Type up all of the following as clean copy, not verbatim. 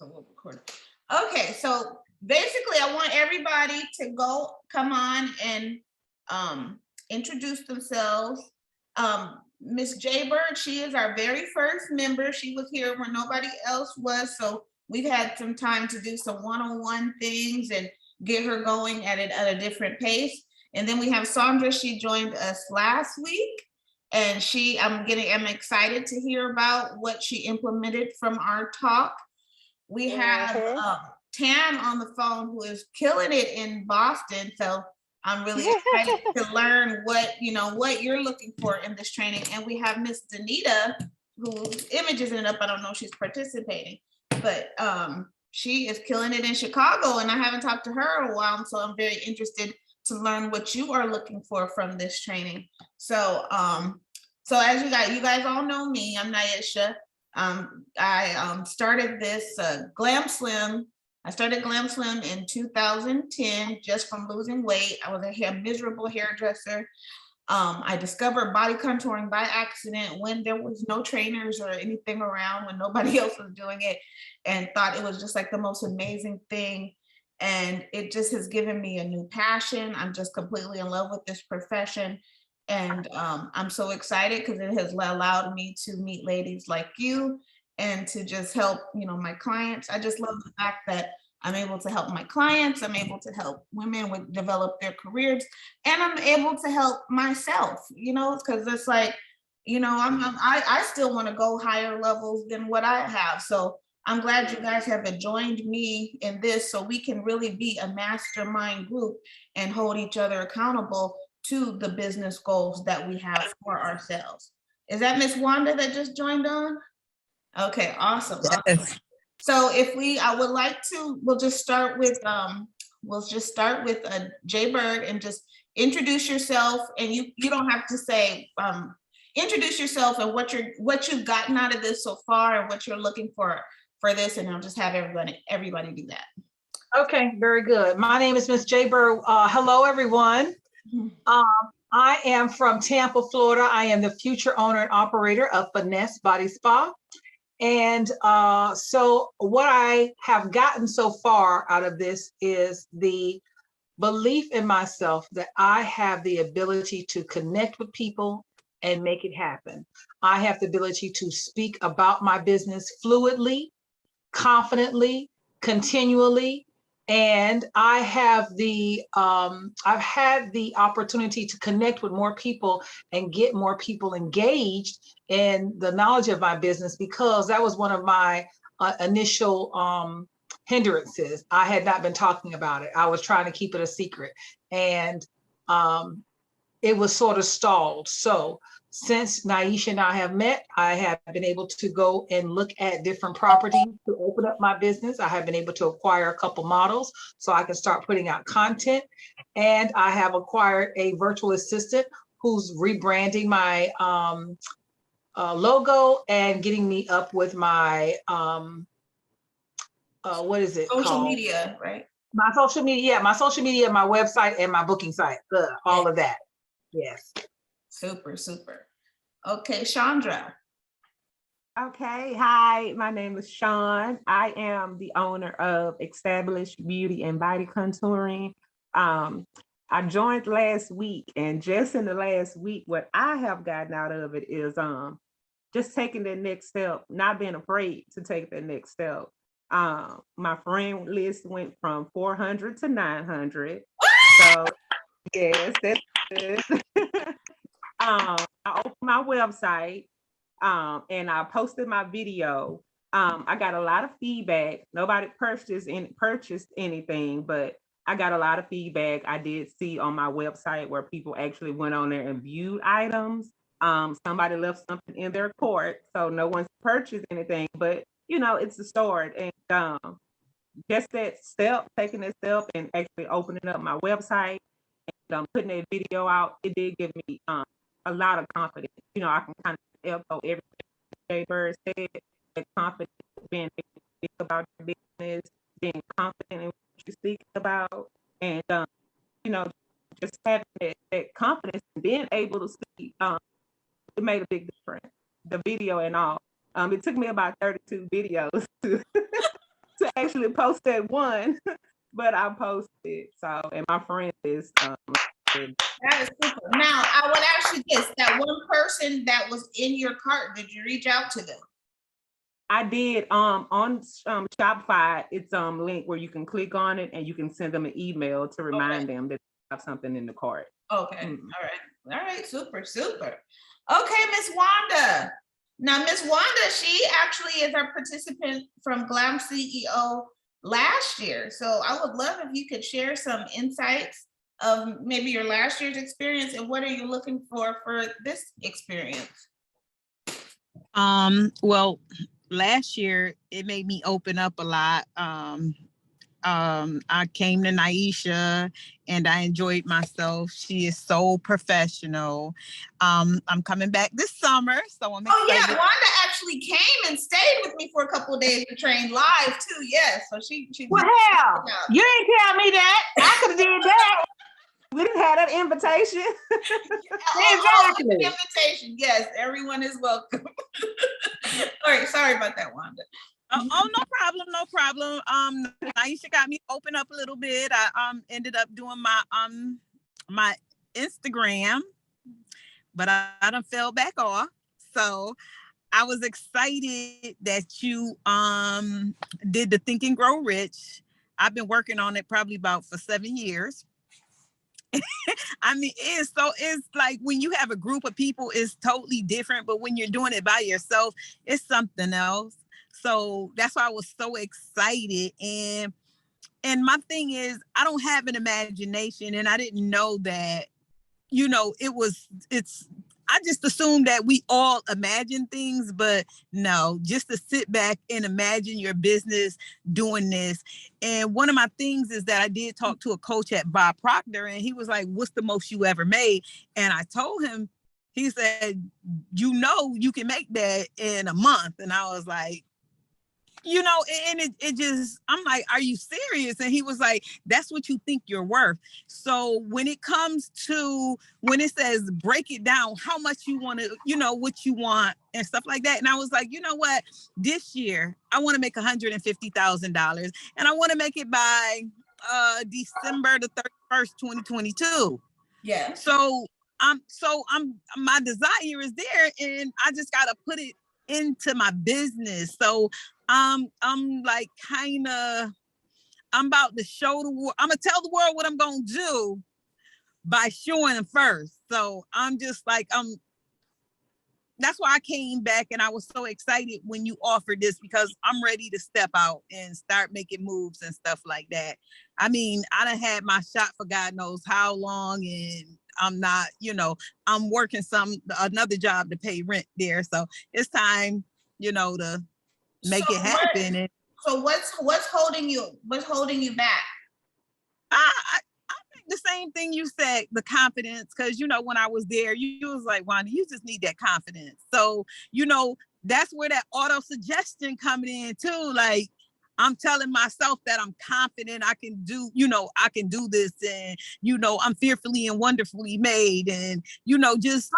So we'll record. Okay, so basically, I want everybody to come on and introduce themselves. Miss J Bird, she is our very first member. She was here when nobody else was, so we've had some time to do some one-on-one things and get her going at a different pace. And then we have Sandra. She joined us last week, and I'm excited to hear about what she implemented from our talk. We have Tam on the phone, who is killing it in Boston. So I'm really excited to learn what you're looking for in this training. And we have Miss Danita, whose image isn't up. I don't know if she's participating, but she is killing it in Chicago, and I haven't talked to her in a while. So I'm very interested to learn what you are looking for from this training. So as you guys all know me, I'm Nyesha. I started this Glam Slim. I started Glam Slim in 2010, just from losing weight. I was a miserable hairdresser. I discovered body contouring by accident when there was no trainers or anything around, when nobody else was doing it, and thought it was just like the most amazing thing. And it just has given me a new passion. I'm just completely in love with this profession. And I'm so excited because it has allowed me to meet ladies like you and to just help, my clients. I just love the fact that I'm able to help my clients. I'm able to help women develop their careers, and I'm able to help myself, because it's like, I still want to go higher levels than what I have. So I'm glad you guys have joined me in this, so we can really be a mastermind group and hold each other accountable to the business goals that we have for ourselves. Is that Miss Wanda that just joined on? Okay, awesome. Yes. So we'll just start with Jay Bird, and just introduce yourself. And you don't have to say, introduce yourself and what you've gotten out of this so far and what you're looking for this, and I'll just have everybody do that. Okay, very good. My name is Miss J Bird. Hello, everyone. I am from Tampa, Florida. I am the future owner and operator of Finesse Body Spa. And so what I have gotten so far out of this is the belief in myself that I have the ability to connect with people and make it happen. I have the ability to speak about my business fluidly, confidently, continually. And I have I've had the opportunity to connect with more people and get more people engaged in the knowledge of my business, because that was one of my initial hindrances. I had not been talking about it. I was trying to keep it a secret, and it was sort of stalled. So since Nyesha and I have met, I have been able to go and look at different properties to open up my business. I have been able to acquire a couple models so I can start putting out content. And I have acquired a virtual assistant who's rebranding my logo and getting me up with my, what is it called? Social media, right? My social media, my website, and my booking site, all of that. Yes. Super, super. Okay, Chandra. Okay, hi, my name is Sean. I am the owner of Established Beauty and Body Contouring. I joined last week, and just in the last week, what I have gotten out of it is just taking the next step, not being afraid to take the next step. My friend list went from 400 to 900. So yes, that's good. I opened my website, and I posted my video. I got a lot of feedback. Nobody purchased anything, but I got a lot of feedback. I did see on my website where people actually went on there and viewed items. Somebody left something in their cart, so no one's purchased anything, but it's a start. And just that step, taking that step and actually opening up my website and putting that video out, it did give me a lot of confidence. I can kind of echo everything Jay Bird said. That confidence, being able to speak about your business, being confident in what you're speaking about, and just having that confidence and being able to speak. It made a big difference. The video and all. It took me about 32 videos to to actually post that one, but I posted. So, and my friend is That is super. Now, I would ask you this, that one person that was in your cart, did you reach out to them? I did on Shopify. It's link where you can click on it and you can send them an email to remind them that they have something in the cart. Okay. All right. Super. Okay, Miss Wanda. Now, Miss Wanda, she actually is our participant from GlamCEO last year. So I would love if you could share some insights of maybe your last year's experience and what are you looking for this experience? Well, last year it made me open up a lot. I came to Naisha and I enjoyed myself. She is so professional. I'm coming back this summer, so I'm excited. Oh yeah, Wanda actually came and stayed with me for a couple of days to train live too. Yes, so she. Well, hell, you didn't tell me that. I could have did that. We didn't have that invitation. Exactly. Invitation. Yes, everyone is welcome. All right, sorry about that, Wanda. Oh, no problem. Naisha got me open up a little bit. I ended up doing my Instagram, but I done fell back off. So I was excited that you did the Think and Grow Rich. I've been working on it probably about for 7 years. I mean, it's like when you have a group of people, it's totally different. But when you're doing it by yourself, it's something else. So that's why I was so excited. And my thing is, I don't have an imagination, and I didn't know that, I just assumed that we all imagine things, but no, just to sit back and imagine your business doing this. And one of my things is that I did talk to a coach at Bob Proctor, and he was like, what's the most you ever made? And I told him, he said, you can make that in a month. And I was like, and it just, I'm like, are you serious? And he was like, that's what you think you're worth. So when it says break it down, how much you want to, what you want and stuff like that. And I was like, you know what, this year I want to make $150,000 and I want to make it by December the 31st, 2022. Yeah. So my desire is there, and I just got to put it into my business. So I'm like I'm about to show the world. I'm gonna tell the world what I'm gonna do by showing them first. So I'm just like, that's why I came back and I was so excited when you offered this, because I'm ready to step out and start making moves and stuff like that. I mean, I done had my shot for God knows how long, and I'm not, I'm working another job to pay rent there. So it's time, to make it happen. So what's holding you? What's holding you back? I think the same thing you said, the confidence, because when I was there, you was like, Wanda, you just need that confidence. So that's where that auto suggestion coming in too. Like, I'm telling myself that I'm confident I can do, I can do this, and I'm fearfully and wonderfully made, and just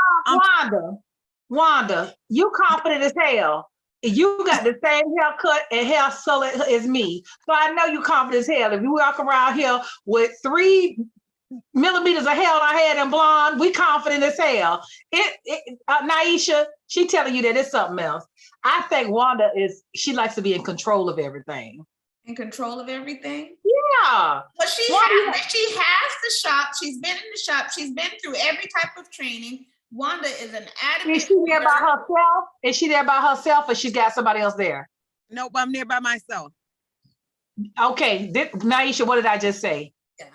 Wanda, you confident as hell. You got the same haircut and hair color as me. So I know you confident as hell. If you walk around here with 3 millimeters of hair on our head and blonde, we confident as hell. Naisha, she telling you that it's something else. I think Wanda she likes to be in control of everything. In control of everything? Yeah. But she has the shop. She's been in the shop. She's been through every type of training. Wanda is an adamant. Is she there by herself? Is she there by herself, or she's got somebody else there? Nope, I'm there by myself. Okay, Naisha, what did I just say? Yeah.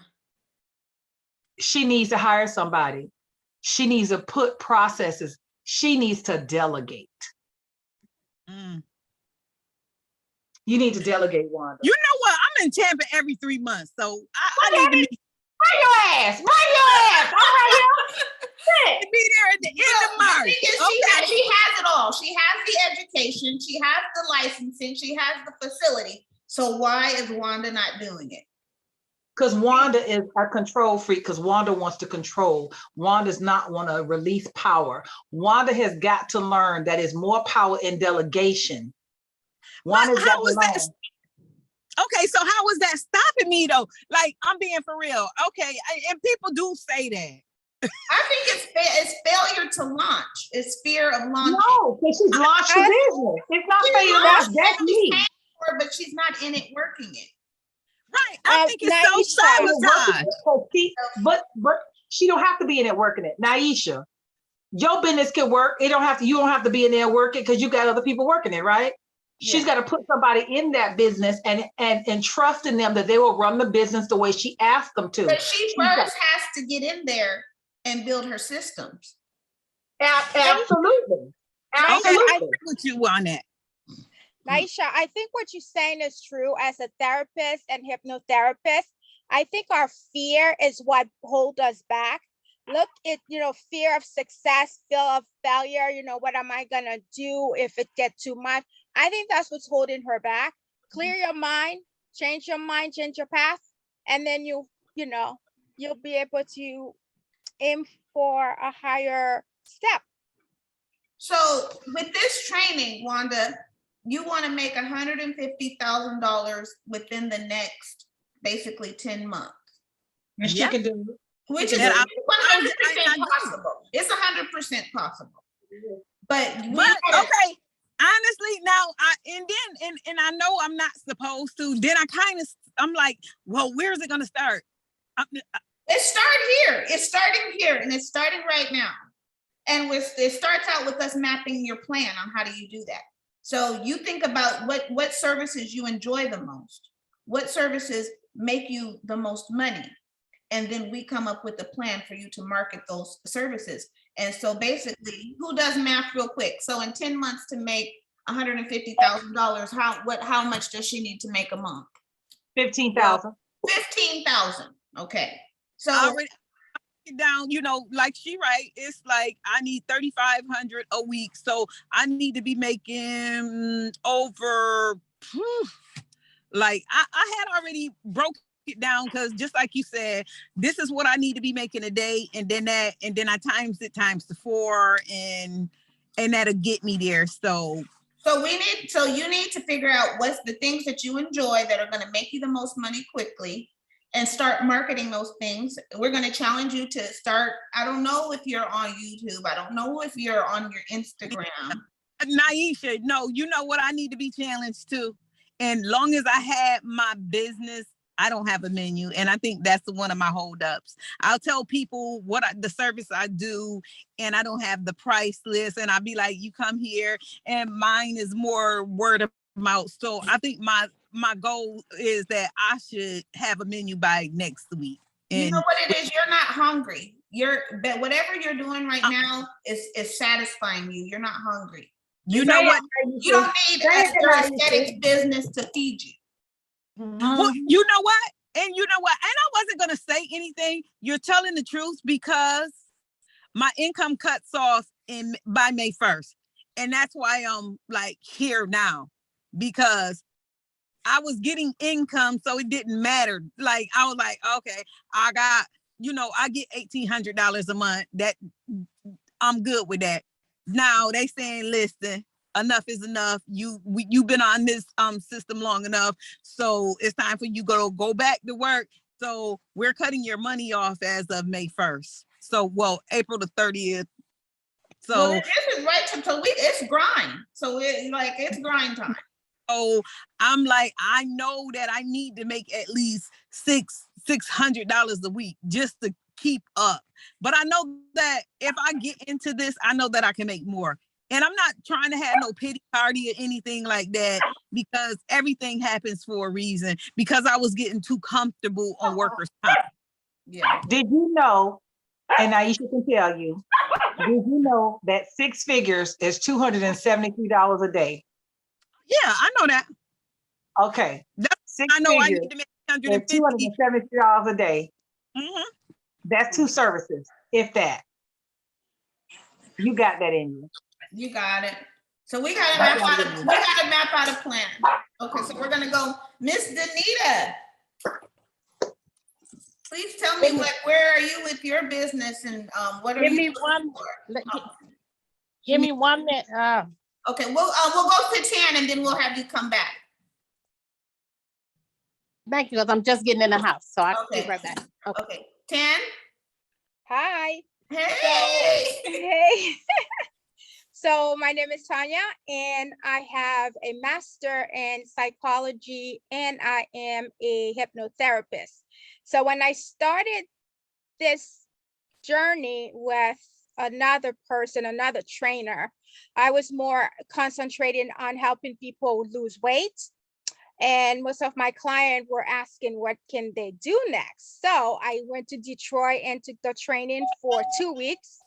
She needs to hire somebody. She needs to put processes. She needs to delegate. You need to delegate, Wanda. You know what? I'm in Tampa every 3 months, so I need to bring your ass. Bring your ass. I'm right here. Be there at the end of March. She has it all. She has the education. She has the licensing. She has the facility. So why is Wanda not doing it? Because Wanda is a control freak, because Wanda wants to control. Wanda does not want to release power. Wanda has got to learn that is more power in delegation. Wanda's got to learn. Okay, so how was that stopping me though? Like, I'm being for real. Okay, and people do say that. I think it's failure to launch. It's fear of launching. No, because she's launched the business. It's not She's failure to launch. launched That's it, she's me. paying for it, but she's not in it working it. Right. I think it's self-sabotage. But she don't have to be in there working it. Naisha, your business can work. You don't have to be in there working because you got other people working it, right? Yeah. She's got to put somebody in that business and trust in them that they will run the business the way she asked them to. But she first has to get in there and build her systems. Absolutely. Okay, Absolutely. I agree with you on that. Naisha, I think what you're saying is true. As a therapist and hypnotherapist, I think our fear is what holds us back. Look at, fear of success, fear of failure. What am I going to do if it gets too much? I think that's what's holding her back. Clear your mind, change your path. And then you'll be able to aim for a higher step. So with this training, Wanda, you want to make $150,000 within the next basically 10 months. And she can do it. Which is 100% possible. It's 100% possible. But okay, honestly, now and I know I'm not supposed to. Then I'm like, well, where's it gonna start? It started here. It's starting here, and it's starting right now. And it starts out with us mapping your plan on how do you do that. So you think about what services you enjoy the most, what services make you the most money. And then we come up with a plan for you to market those services. And so basically, who does math real quick? So in 10 months to make $150,000, how much does she need to make a month? 15,000. 15,000. Okay. So already down, like she right, it's like I need 3,500 a week. So I need to be making over like I had already broke it down, because just like you said, this is what I need to be making a day, and then I times it times the 4, and that'll get me there. So you need to figure out what's the things that you enjoy that are going to make you the most money quickly, and start marketing those things. We're going to challenge you to start. I don't know if you're on YouTube. I don't know if you're on your Instagram. Naisha, no, you know what I need to be challenged to? And long as I had my business, I don't have a menu. And I think that's one of my holdups. I'll tell people the service I do, and I don't have the price list. And I'll be like, you come here, and mine is more word of mouth. So I think my goal is that I should have a menu by next week. And you know what it is? You're not hungry. But whatever you're doing right now is satisfying you. You're not hungry. You know what? You don't need an aesthetics business to feed you. Well, you know what? And you know what? And I wasn't going to say anything. You're telling the truth, because my income cuts off by May 1st. And that's why I'm like here now, because I was getting income, so it didn't matter. Like, I was like, okay, I got, I get $1,800 a month. That I'm good with that. Now they saying, listen, enough is enough. You've been on this system long enough, so it's time for you to go back to work. So we're cutting your money off as of May 1st. So April the 30th. So this is right. So it's grind. So it's grind time. So I'm like, I know that I need to make at least $600 a week just to keep up. But I know that if I get into this, I know that I can make more. And I'm not trying to have no pity party or anything like that, because everything happens for a reason, because I was getting too comfortable on workers' time. Yeah. Did you know, and Aisha can tell you, did you know that 6 figures is $273 a day? Yeah, I know that. Okay. I know I need to make $273 a day. Mm-hmm. That's 2 services, if that. You got that in you. You got it. So we got to map out a plan. Okay, so we're gonna go, Miss Danita. Please tell me where are you with your business, and what are you looking for? Give me 1 minute. Okay, we'll go to 10, and then we'll have you come back. Thank you, because I'm just getting in the house, so I'll be Okay. right back. Okay. Okay. 10. Hi. Hey. Hey. So my name is Tanya, and I have a master in psychology, and I am a hypnotherapist. So when I started this journey with another person, another trainer, I was more concentrating on helping people lose weight. And most of my clients were asking what can they do next. So I went to Detroit and took the training for 2 weeks.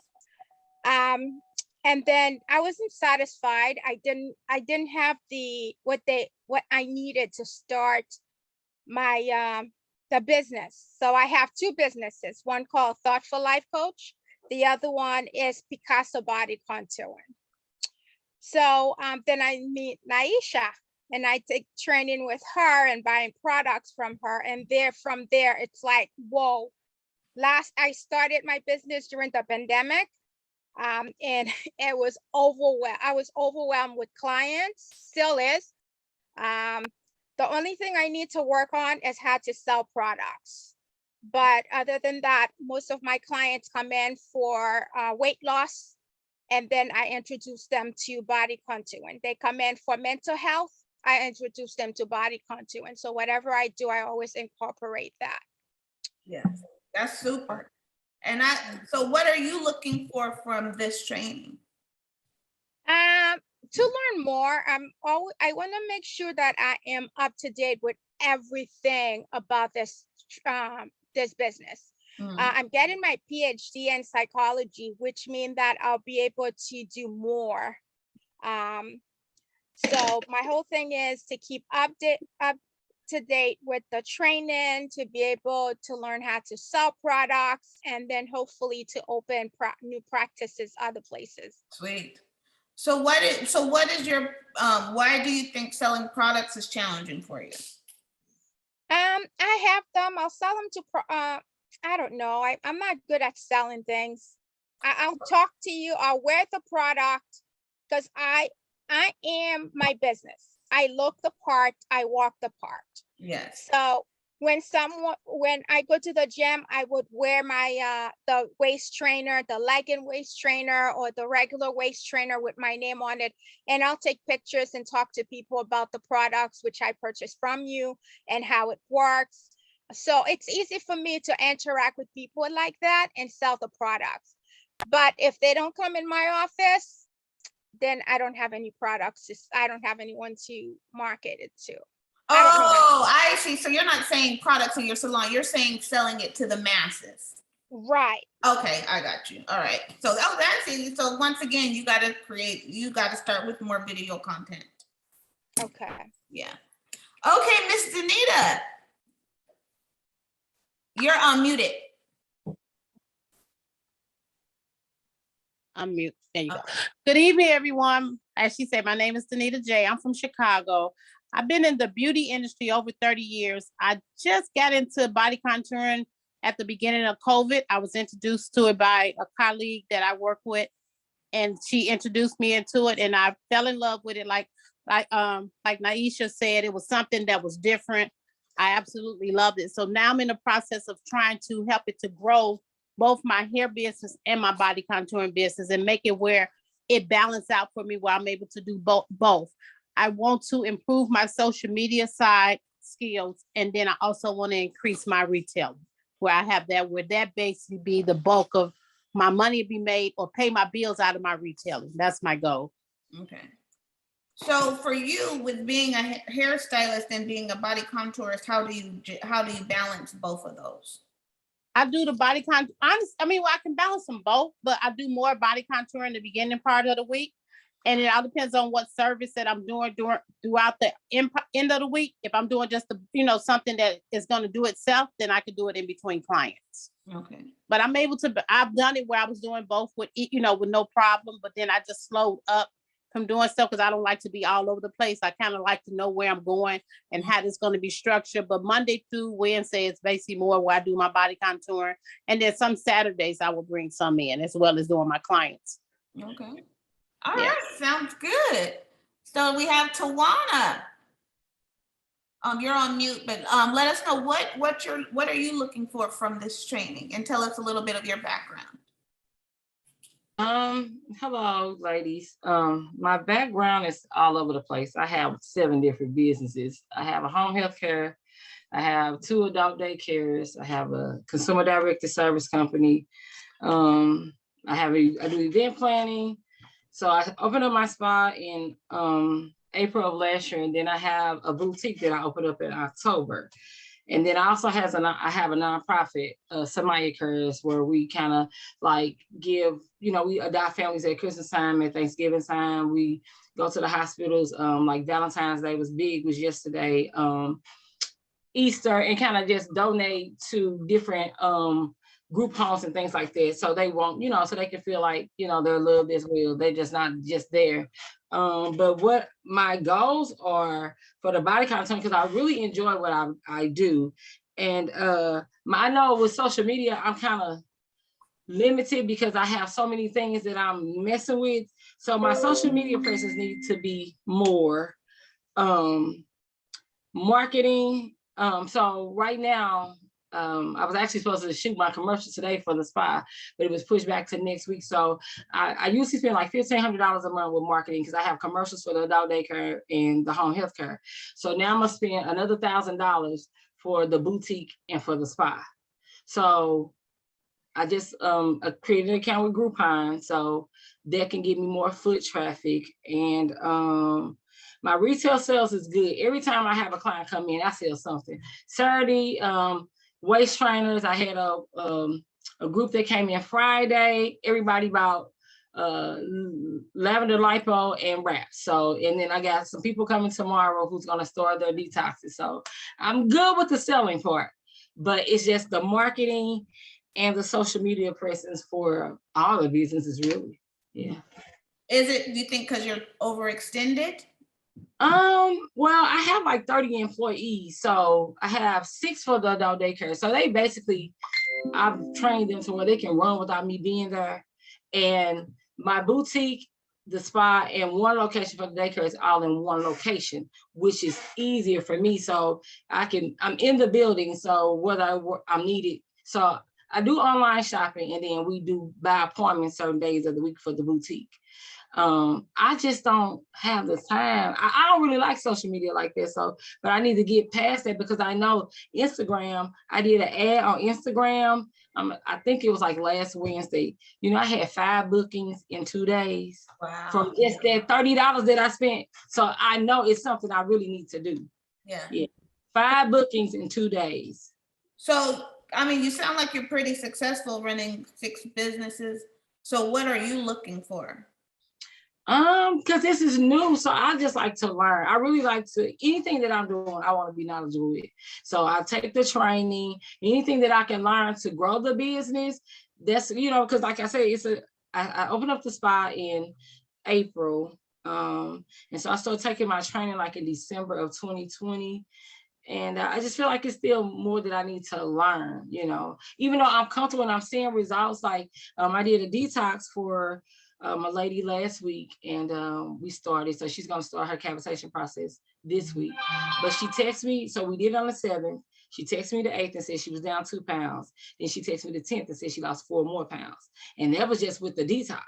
And then I wasn't satisfied. I didn't have what I needed to start my the business. So I have two businesses, one called Thoughtful Life Coach. The other one is Picasso Body Contouring. So then I meet Naisha, and I take training with her and buying products from her. And from there, it's like, whoa. I started my business during the pandemic. And it was overwhelmed. I was overwhelmed with clients, still is. The only thing I need to work on is how to sell products. But other than that, most of my clients come in for weight loss, and then I introduce them to body contouring. They come in for mental health, I introduce them to body contouring. So whatever I do, I always incorporate that. Yes, that's super. And so what are you looking for from this training? To learn more, I want to make sure that I am up to date with everything about this business. I'm getting my PhD in psychology, which means that I'll be able to do more. So my whole thing is to keep up to date with the training, to be able to learn how to sell products, and then hopefully to open new practices other places. Sweet. So what is your why do you think selling products is challenging for you? I have them. I'll sell them to I don't know. I'm not good at selling things. I'll talk to you. I'll wear the product because I am my business. I look the part. I walk the part. Yes. So when I go to the gym, I would wear my the waist trainer, the legging waist trainer, or the regular waist trainer with my name on it, and I'll take pictures and talk to people about the products which I purchased from you and how it works. So it's easy for me to interact with people like that and sell the products. But if they don't come in my office, then I don't have any products. I don't have anyone to market it to. I see. So you're not saying products in your salon, you're saying selling it to the masses. Right. Okay, I got you. All right. So that's easy. So once again, you got to start with more video content. Okay. Yeah. Okay, Miss Danita. You're unmuted. I'm mute. There you go. Good evening, everyone. As she said, my name is Danita J. I'm from Chicago. I've been in the beauty industry over 30 years. I just got into body contouring at the beginning of COVID. I was introduced to it by a colleague that I work with, and she introduced me into it, and I fell in love with it. Like Naisha said, it was something that was different. I absolutely loved it. So now I'm in the process of trying to help it to grow both my hair business and my body contouring business and make it where it balance out for me where I'm able to do both. I want to improve my social media side skills. And then I also want to increase my retail where I have that, where that basically be the bulk of my money be made or pay my bills out of my retailing. That's my goal. Okay. So for you, with being a hairstylist and being a body contourist, how do you balance both of those? I do the body contour. I can balance them both, but I do more body contour in the beginning part of the week. And it all depends on what service that I'm doing throughout the end of the week. If I'm doing just something that is going to do itself, then I can do it in between clients. Okay. But I've done it where I was doing both with no problem. But then I just slowed up from doing stuff because I don't like to be all over the place. I kind of like to know where I'm going and how it's going to be structured. But Monday through Wednesday, it's basically more where I do my body contouring. And then some Saturdays I will bring some in as well as doing my clients. Okay. All right. Sounds good. So we have Tawana. You're on mute, but let us know what are you looking for from this training, and tell us a little bit of your background. Hello, ladies. My background is all over the place. I have 7 different businesses. I have a home health care. I have 2 adult daycares. I have a consumer directed service company. I do event planning. So I opened up my spa in April of last year, and then I have a boutique that I opened up in October. And then I also I have a nonprofit, Samaya Cares, where we kind of like give, we adopt families at Christmas time, at Thanksgiving time. We go to the hospitals, like Valentine's Day was yesterday, Easter, and kind of just donate to different group homes and things like that. So they won't, so they can feel like, they're loved as well. They're just not just there. But what my goals are for the body content, because I really enjoy what I do. And I know with social media, I'm kind of limited because I have so many things that I'm messing with. So my social media presence needs to be more marketing. So right now, I was actually supposed to shoot my commercial today for the spa, but it was pushed back to next week. So I usually spend like $1,500 a month with marketing because I have commercials for the adult daycare and the home health care. So now I'm gonna spend another $1,000 for the boutique and for the spa. So I just created an account with Groupon so that can give me more foot traffic. And my retail sales is good. Every time I have a client come in, I sell something. Saturday, waist trainers. I had a group that came in Friday. Everybody bought lavender lipo and wraps. So, and then I got some people coming tomorrow who's gonna store their detoxes. So I'm good with the selling part, but it's just the marketing and the social media presence for all the businesses, really. Yeah. Is it, do you think because you're overextended? Well, I have like 30 employees. So I have 6 for the adult daycare. So they basically, I've trained them to where they can run without me being there. And my boutique, the spa, and one location for the daycare is all in one location, which is easier for me. So I'm in the building. So whether I'm needed. So I do online shopping, and then we do by appointment certain days of the week for the boutique. I just don't have the time. I don't really like social media like that. So, but I need to get past that because I know Instagram, I did an ad on Instagram. I think it was like last Wednesday. I had 5 bookings in 2 days. Wow. From just that $30 that I spent. So I know it's something I really need to do. Yeah. 5 bookings in 2 days. So, I mean, you sound like you're pretty successful running 6 businesses. So what are you looking for? Because this is new, so I just like to learn. I really like to, anything that I'm doing, I want to be knowledgeable with. So I take the training, anything that I can learn to grow the business. That's, because like I said, I opened up the spa in April. And so I started taking my training like in December of 2020. And I just feel like it's still more that I need to learn, even though I'm comfortable and I'm seeing results. Like I did a detox for a lady last week, and we started. So she's going to start her cavitation process this week. But she texted me. So we did it on the 7th. She texted me the 8th and said she was down 2 pounds. Then she texted me the 10th and said she lost 4 more pounds. And that was just with the detox.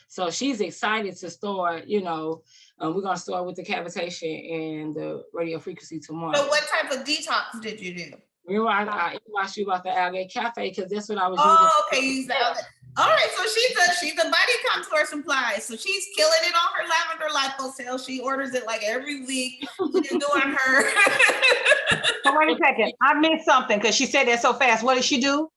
So she's excited to start, we're going to start with the cavitation and the radio frequency tomorrow. So what type of detox did you do? Remember, I asked you about the algae cafe because that's what I was using. Oh, okay, use the algae. All right, so she's a body contour supply. So she's killing it on her lavender lipo sales. She orders it like every week. She's doing her. So wait a second, I missed something because she said that so fast. What did she do?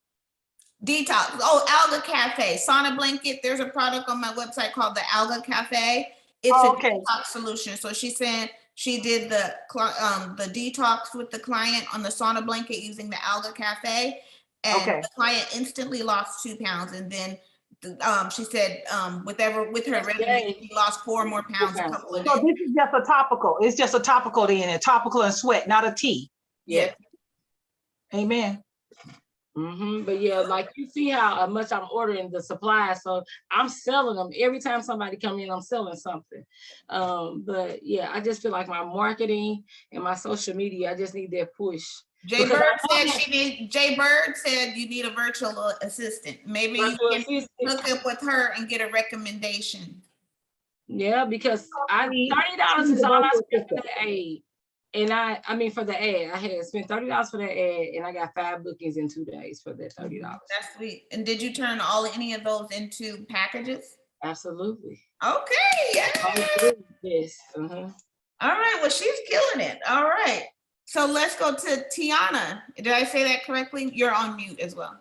Detox. Oh, Alga Cafe, sauna blanket. There's a product on my website called the Alga Cafe. It's a detox solution. So she's saying she did the detox with the client on the sauna blanket using the Alga Cafe, and the client instantly lost 2 pounds. And then she said with her regimen, she lost 4 more pounds. So this is just a topical. It's just a topical then, a topical and sweat, not a tea. Yeah. Amen. But yeah, like you see how much I'm ordering the supplies, so I'm selling them every time somebody come in. I'm selling something. But yeah, I just feel like my marketing and my social media, I just need that push. Jay Bird said you need a virtual assistant. Maybe you can hook up with her and get a recommendation. Yeah, because $30 is all I spent for the aid. And I mean for the ad, I had spent $30 for that ad, and I got 5 bookings in 2 days for that $30. That's sweet. And did you turn any of those into packages? Absolutely. Okay, yeah. Yes. All right, well, she's killing it. All right. So let's go to Tiana. Did I say that correctly? You're on mute as well.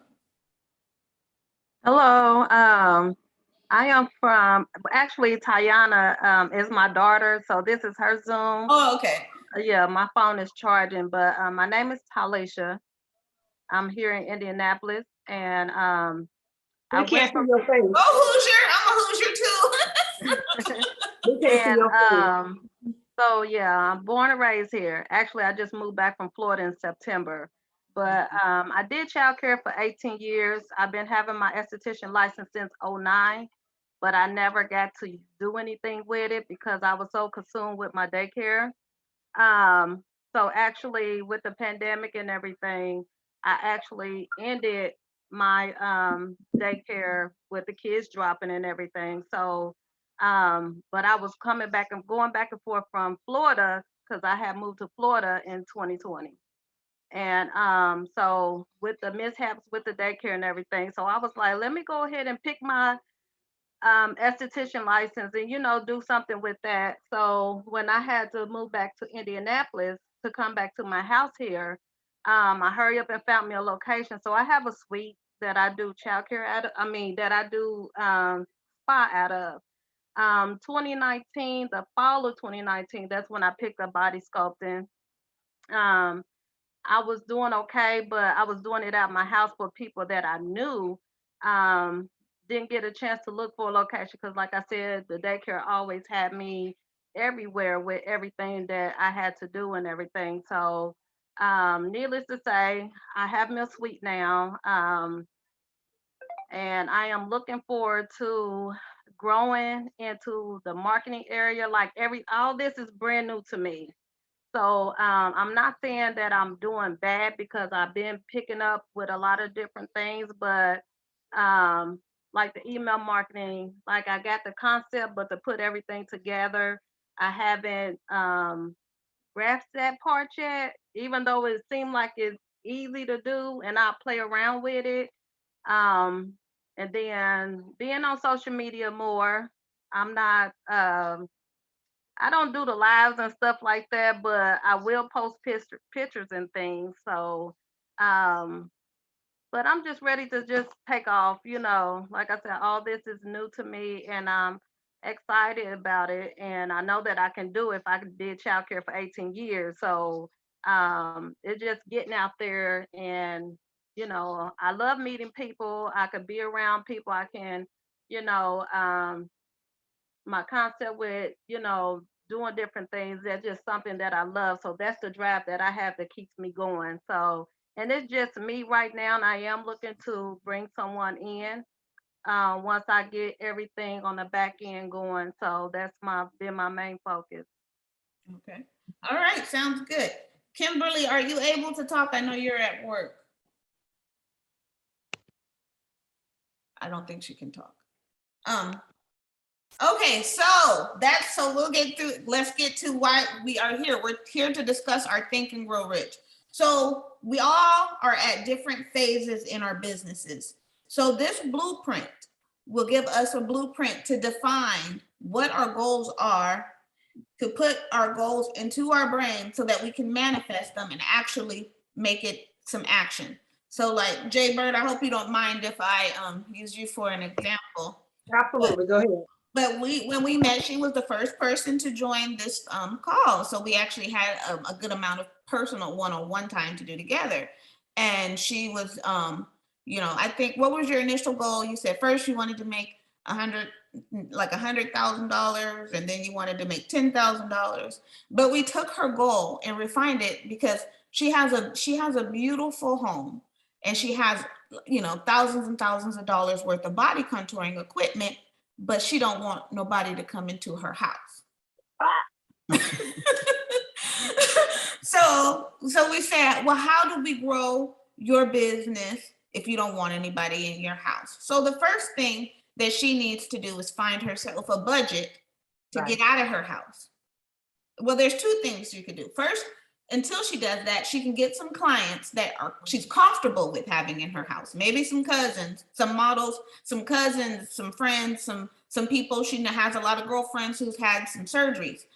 Hello. I am from, actually, Tiana is my daughter, so this is her Zoom. Oh, okay. Yeah, my phone is charging, but my name is Talisha. I'm here in Indianapolis, and I can't see your face. Oh, Hoosier. I'm a Hoosier too. We can't see your face. So yeah, I'm born and raised here. Actually, I just moved back from Florida in September. But I did childcare for 18 years. I've been having my esthetician license since 2009, but I never got to do anything with it because I was so consumed with my daycare. So actually, with the pandemic and everything, I actually ended my daycare with the kids dropping and everything. So, but I was coming back and going back and forth from Florida because I had moved to Florida in 2020. And so with the mishaps with the daycare and everything, so I was like, let me go ahead and pick my esthetician license and, do something with that. So when I had to move back to Indianapolis to come back to my house here, I hurry up and found me a location. So I have a suite that I do childcare that I do spa out of. 2019, the fall of 2019, that's when I picked up body sculpting. I was doing okay, but I was doing it at my house for people that I knew. Um, didn't get a chance to look for a location because, like I said, the daycare always had me everywhere with everything that I had to do and everything. So, needless to say, I have me a suite now, and I am looking forward to growing into the marketing area. Like all this is brand new to me. So I'm not saying that I'm doing bad because I've been picking up with a lot of different things, but like the email marketing, like I got the concept, but to put everything together, I haven't grasped that part yet, even though it seemed like it's easy to do and I play around with it. And then being on social media more, I'm not I don't do the lives and stuff like that, but I will post pictures and things. So, but I'm just ready to just take off. Like I said, all this is new to me, and I'm excited about it. And I know that I can do it if I did childcare for 18 years. So, it's just getting out there, and I love meeting people. I could be around people. I can, you know, my concept with doing different things, that's just something that I love. So that's the drive that I have that keeps me going. So, and it's just me right now, and I am looking to bring someone in once I get everything on the back end going. So that's been my main focus. Okay. All right, sounds good. Kimberly, are you able to talk? I know you're at work. I don't think she can talk. Okay, so we'll get through. Let's get to why we are here. We're here to discuss our Think and Grow Rich. So we all are at different phases in our businesses. So this blueprint will give us a blueprint to define what our goals are, to put our goals into our brain so that we can manifest them and actually make it some action. So like Jay Bird, I hope you don't mind if I use you for an example. Absolutely, go ahead. But when we met, she was the first person to join this call. So we actually had a good amount of personal one-on-one time to do together. And she was, I think, what was your initial goal? You said first you wanted to make $100,000, and then you wanted to make $10,000. But we took her goal and refined it because she has a beautiful home. and she has, thousands and thousands of dollars worth of body contouring equipment, but she don't want nobody to come into her house. So we said, well, how do we grow your business if you don't want anybody in your house? So the first thing that she needs to do is find herself a budget to get out of her house. Well, there's two things you could do. First, until she does that, she can get some clients that she's comfortable with having in her house. Maybe some cousins, some models, some cousins, some friends, some people. She has a lot of girlfriends who's had some surgeries,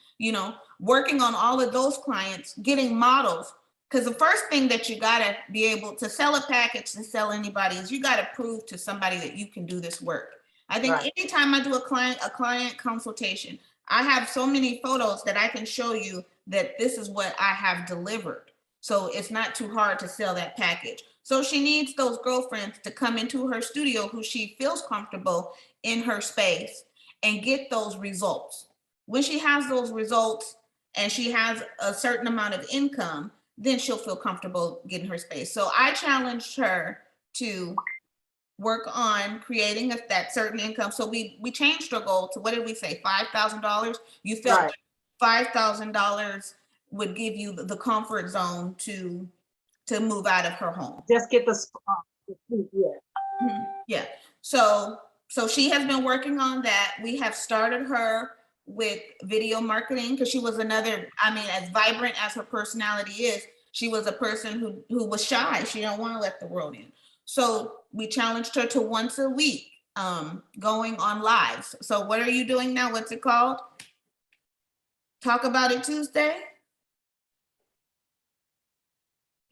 working on all of those clients, getting models. Because the first thing that you gotta be able to sell a package, to sell anybody, is you gotta prove to somebody that you can do this work. I think anytime I do a client consultation, I have so many photos that I can show you that this is what I have delivered. So it's not too hard to sell that package. So she needs those girlfriends to come into her studio who she feels comfortable in her space and get those results. When she has those results and she has a certain amount of income, then she'll feel comfortable getting her space. So I challenged her to work on creating that certain income. So we changed our goal to, what did we say, $5,000? You felt $5,000 would give you the comfort zone to move out of her home. Just get the yeah. So she has been working on that. We have started her with video marketing because she was as vibrant as her personality is, she was a person who was shy. She didn't want to let the world in. So we challenged her to once a week going on lives. So what are you doing now? What's it called? Talk About It Tuesday?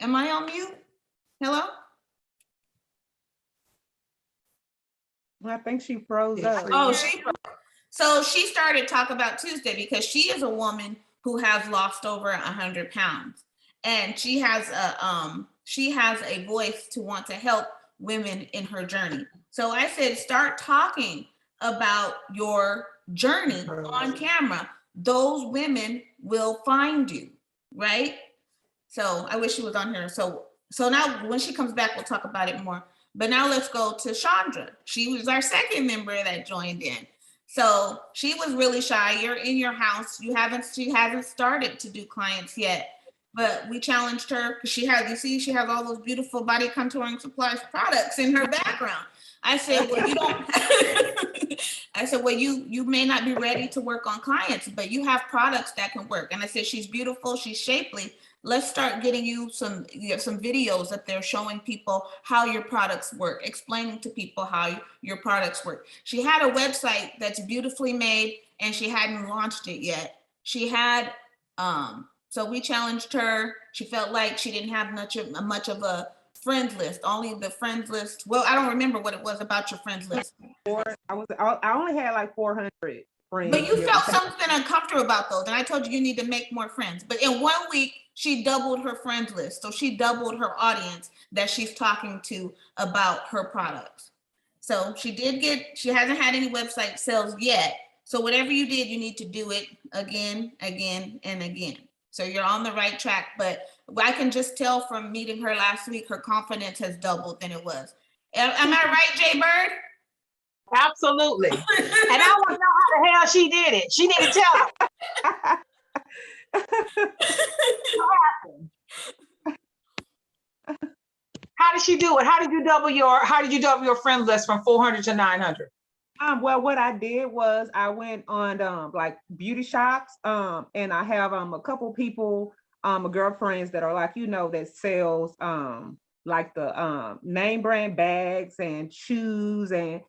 Am I on mute? Hello? I think she froze up. Oh, so she started Talk About Tuesday because she is a woman who has lost over 100 pounds. And she has a voice to want to help women in her journey. So I said, start talking about your journey on camera. Those women will find you, right? So I wish she was on here. So now when she comes back, we'll talk about it more. But now let's go to Chandra. She was our second member that joined in. So she was really shy. You're in your house. She hasn't started to do clients yet. But we challenged her because she has all those beautiful body contouring supplies products in her background. I said, well, you may not be ready to work on clients, but you have products that can work. And I said, she's beautiful, she's shapely. Let's start getting you some videos that they're showing people how your products work, explaining to people how your products work. She had a website that's beautifully made and she hadn't launched it yet. She had, so we challenged her. She felt like she didn't have much of a friends list, only the friends list. Well, I don't remember what it was about your friends list. I only had like 400 friends. But you felt something uncomfortable about those. And I told you need to make more friends. But in 1 week, she doubled her friends list. So she doubled her audience that she's talking to about her products. So she hasn't had any website sales yet. So whatever you did, you need to do it again, and again. So you're on the right track, but I can just tell from meeting her last week, her confidence has doubled than it was. Am I right, Jay Bird? Absolutely. And I want to know how the hell she did it. She need to tell us. What happened? How did she do it? How did you double your friend list from 400 to 900? Well, what I did was I went on like beauty shops, and I have a couple people, girlfriends that are like, that sells like the name brand bags and shoes and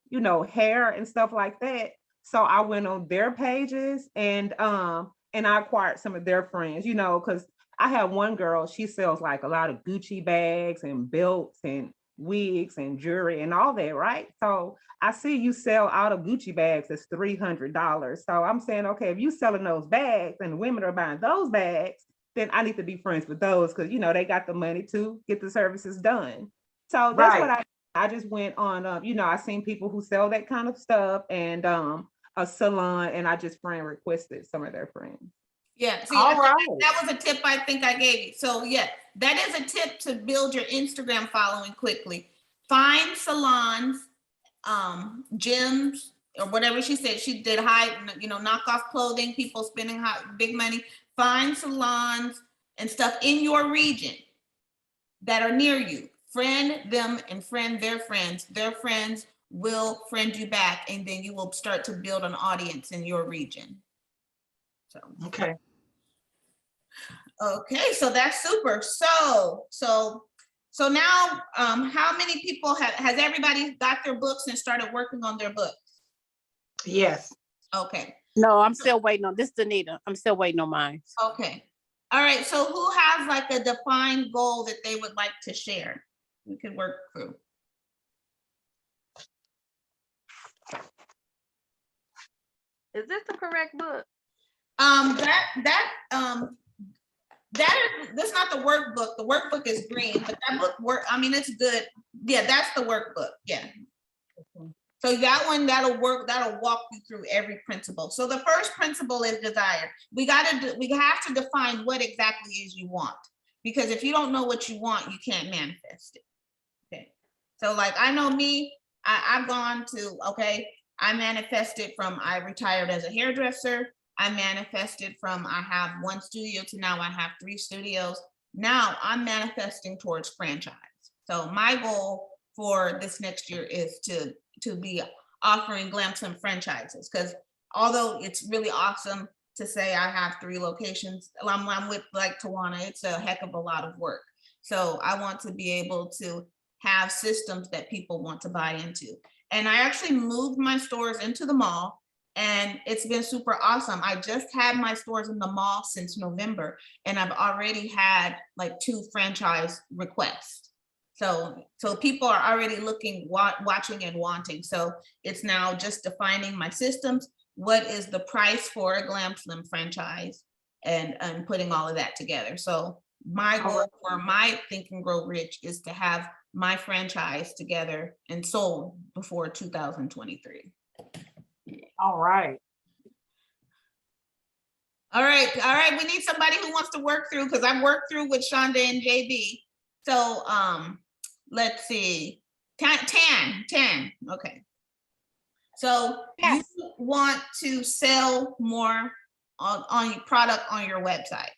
hair and stuff like that. So I went on their pages and I acquired some of their friends, because I have one girl, she sells like a lot of Gucci bags and belts and wigs and jewelry and all that, right? So I see you sell out of Gucci bags, it's $300. So I'm saying, okay, if you selling those bags and women are buying those bags, then I need to be friends with those because they got the money to get the services done. So that's what I just went on. I seen people who sell that kind of stuff and a salon, and I just friend requested some of their friends. Yeah. See, all right. That was a tip I think I gave you. So yeah, that is a tip to build your Instagram following quickly. Find salons, gyms, or whatever she said. She did knockoff clothing, people spending big money. Find salons and stuff in your region that are near you. Friend them and friend their friends. Their friends will friend you back, and then you will start to build an audience in your region. So Okay. Okay, so that's super. So now, how many people has everybody got their books and started working on their books? Yes. Okay. No, I'm still waiting on this, Danita. I'm still waiting on mine. Okay. All right. So who has like a defined goal that they would like to share? We could work through. Is this the correct book? That's not the workbook. The workbook is green, but that book it's good. Yeah, that's the workbook. Yeah. So that one, that'll walk you through every principle. So the first principle is desire. We have to define what exactly is you want, because if you don't know what you want, you can't manifest it. Okay. So like, I know me, I've gone to, okay, I manifested from, I retired as a hairdresser. I manifested from, I have 1 studio to now I have 3 studios. Now I'm manifesting towards franchise. So my goal for this next year is to be offering GlamCEO franchises, because although it's really awesome to say I have 3 locations, I'm with like Tawana, it's a heck of a lot of work. So I want to be able to have systems that people want to buy into. And I actually moved my stores into the mall, and it's been super awesome. I just had my stores in the mall since November, and I've already had like 2 franchise requests. So people are already looking, watching, and wanting. So it's now just defining my systems. What is the price for a GlamCEO franchise, and putting all of that together. So my goal for my Think and Grow Rich is to have my franchise together and sold before 2023. All right. All right. We need somebody who wants to work through, because I've worked through with Shonda and JB. So let's see. Tan. Okay. So Yes. you want to sell more on your product on your website.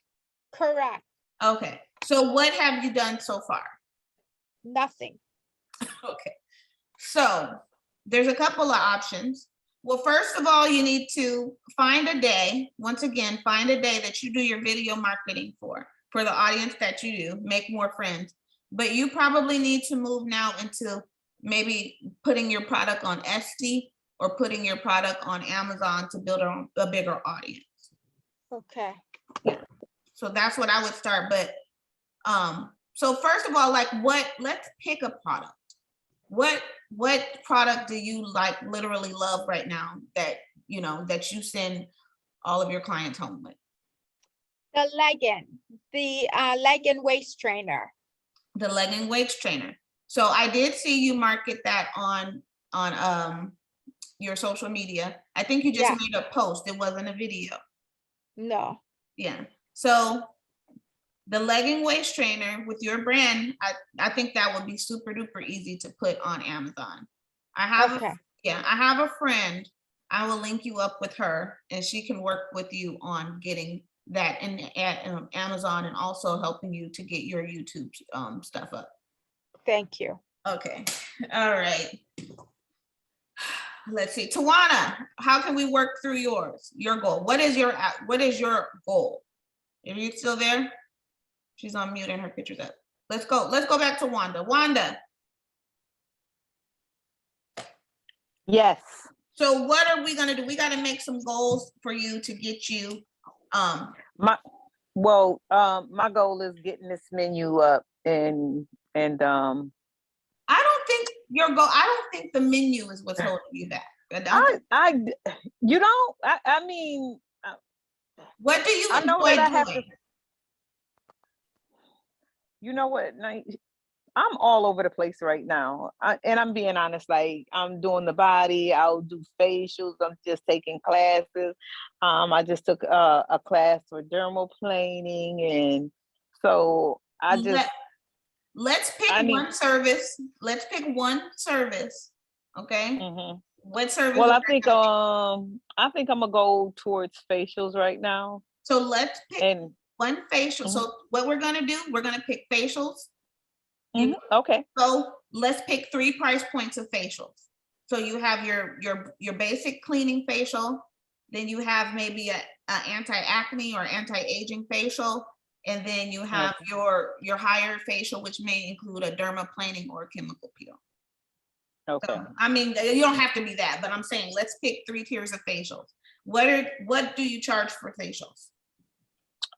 Correct. Okay. So what have you done so far? Nothing. Okay. So there's a couple of options. Well, first of all, you need to find a day. Once again, find a day that you do your video marketing for the audience that you do. Make more friends. But you probably need to move now into maybe putting your product on Etsy or putting your product on Amazon to build a bigger audience. Okay. Yeah. So that's what I would start. But so first of all, let's pick a product. What product do you like literally love right now that you send all of your clients home with? The legging waist trainer. The legging waist trainer. So I did see you market that on your social media. I think you just made a post. It wasn't a video. No. Yeah. So the legging waist trainer with your brand, I think that would be super duper easy to put on Amazon. I have a friend. I will link you up with her, and she can work with you on getting that at Amazon, and also helping you to get your YouTube stuff up. Thank you. Okay. All right. Let's see. Tawana, how can we work through your goal? What is your goal? Are you still there? She's on mute and her picture's up. Let's go back to Wanda. Wanda. Yes. So what are we gonna do? We gotta make some goals for you to get you. My goal is getting this menu up and I don't think the menu is what's holding you back. I mean, what do you I know enjoy that I doing? have to. You know what? I'm all over the place right now. And I'm being honest, like I'm doing the body, I'll do facials, I'm just taking classes. I just took a class for dermal planing. And so let's pick one service. Let's pick one service. Okay. Mhm. What service? Well, I think I'm gonna go towards facials right now. So let's pick one facial. So what we're gonna do, we're gonna pick facials. Okay. So let's pick 3 price points of facials. So you have your basic cleaning facial, then you have maybe a anti-acne or anti-aging facial, and then you have your higher facial, which may include a dermaplaning or a chemical peel. Okay. So, I mean, you don't have to be that, but I'm saying let's pick 3 tiers of facials. What do you charge for facials?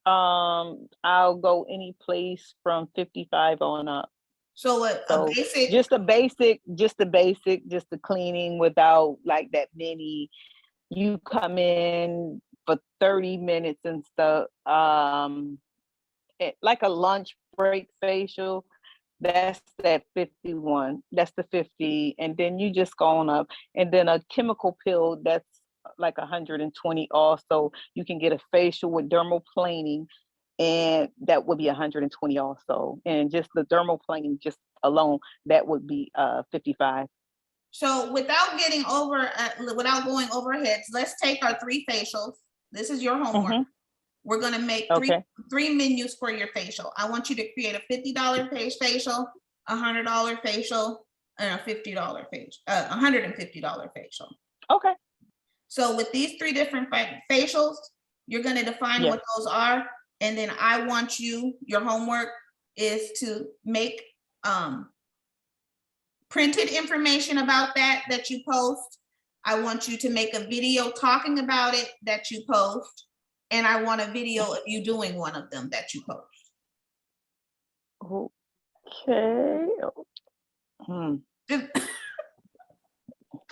I'll go any place from 55 on up. So a basic, just the cleaning without like that many. You come in for 30 minutes and stuff. Like a lunch break facial, that's that 51. That's the 50, and then you just go on up. And then a chemical peel, that's like 120 also. You can get a facial with dermal planing, and that would be 120 also. And just the dermal planing just alone, that would be 55. So without going over heads, let's take our 3 facials. This is your homework. We're gonna make three menus for your facial. I want you to create a $50 facial, $100 facial, and a $50 facial, $150 facial. Okay. So with these 3 different facials, you're gonna define what those are, and then I want your homework is to make printed information about that you post. I want you to make a video talking about it that you post, and I want a video of you doing one of them that you post. Okay.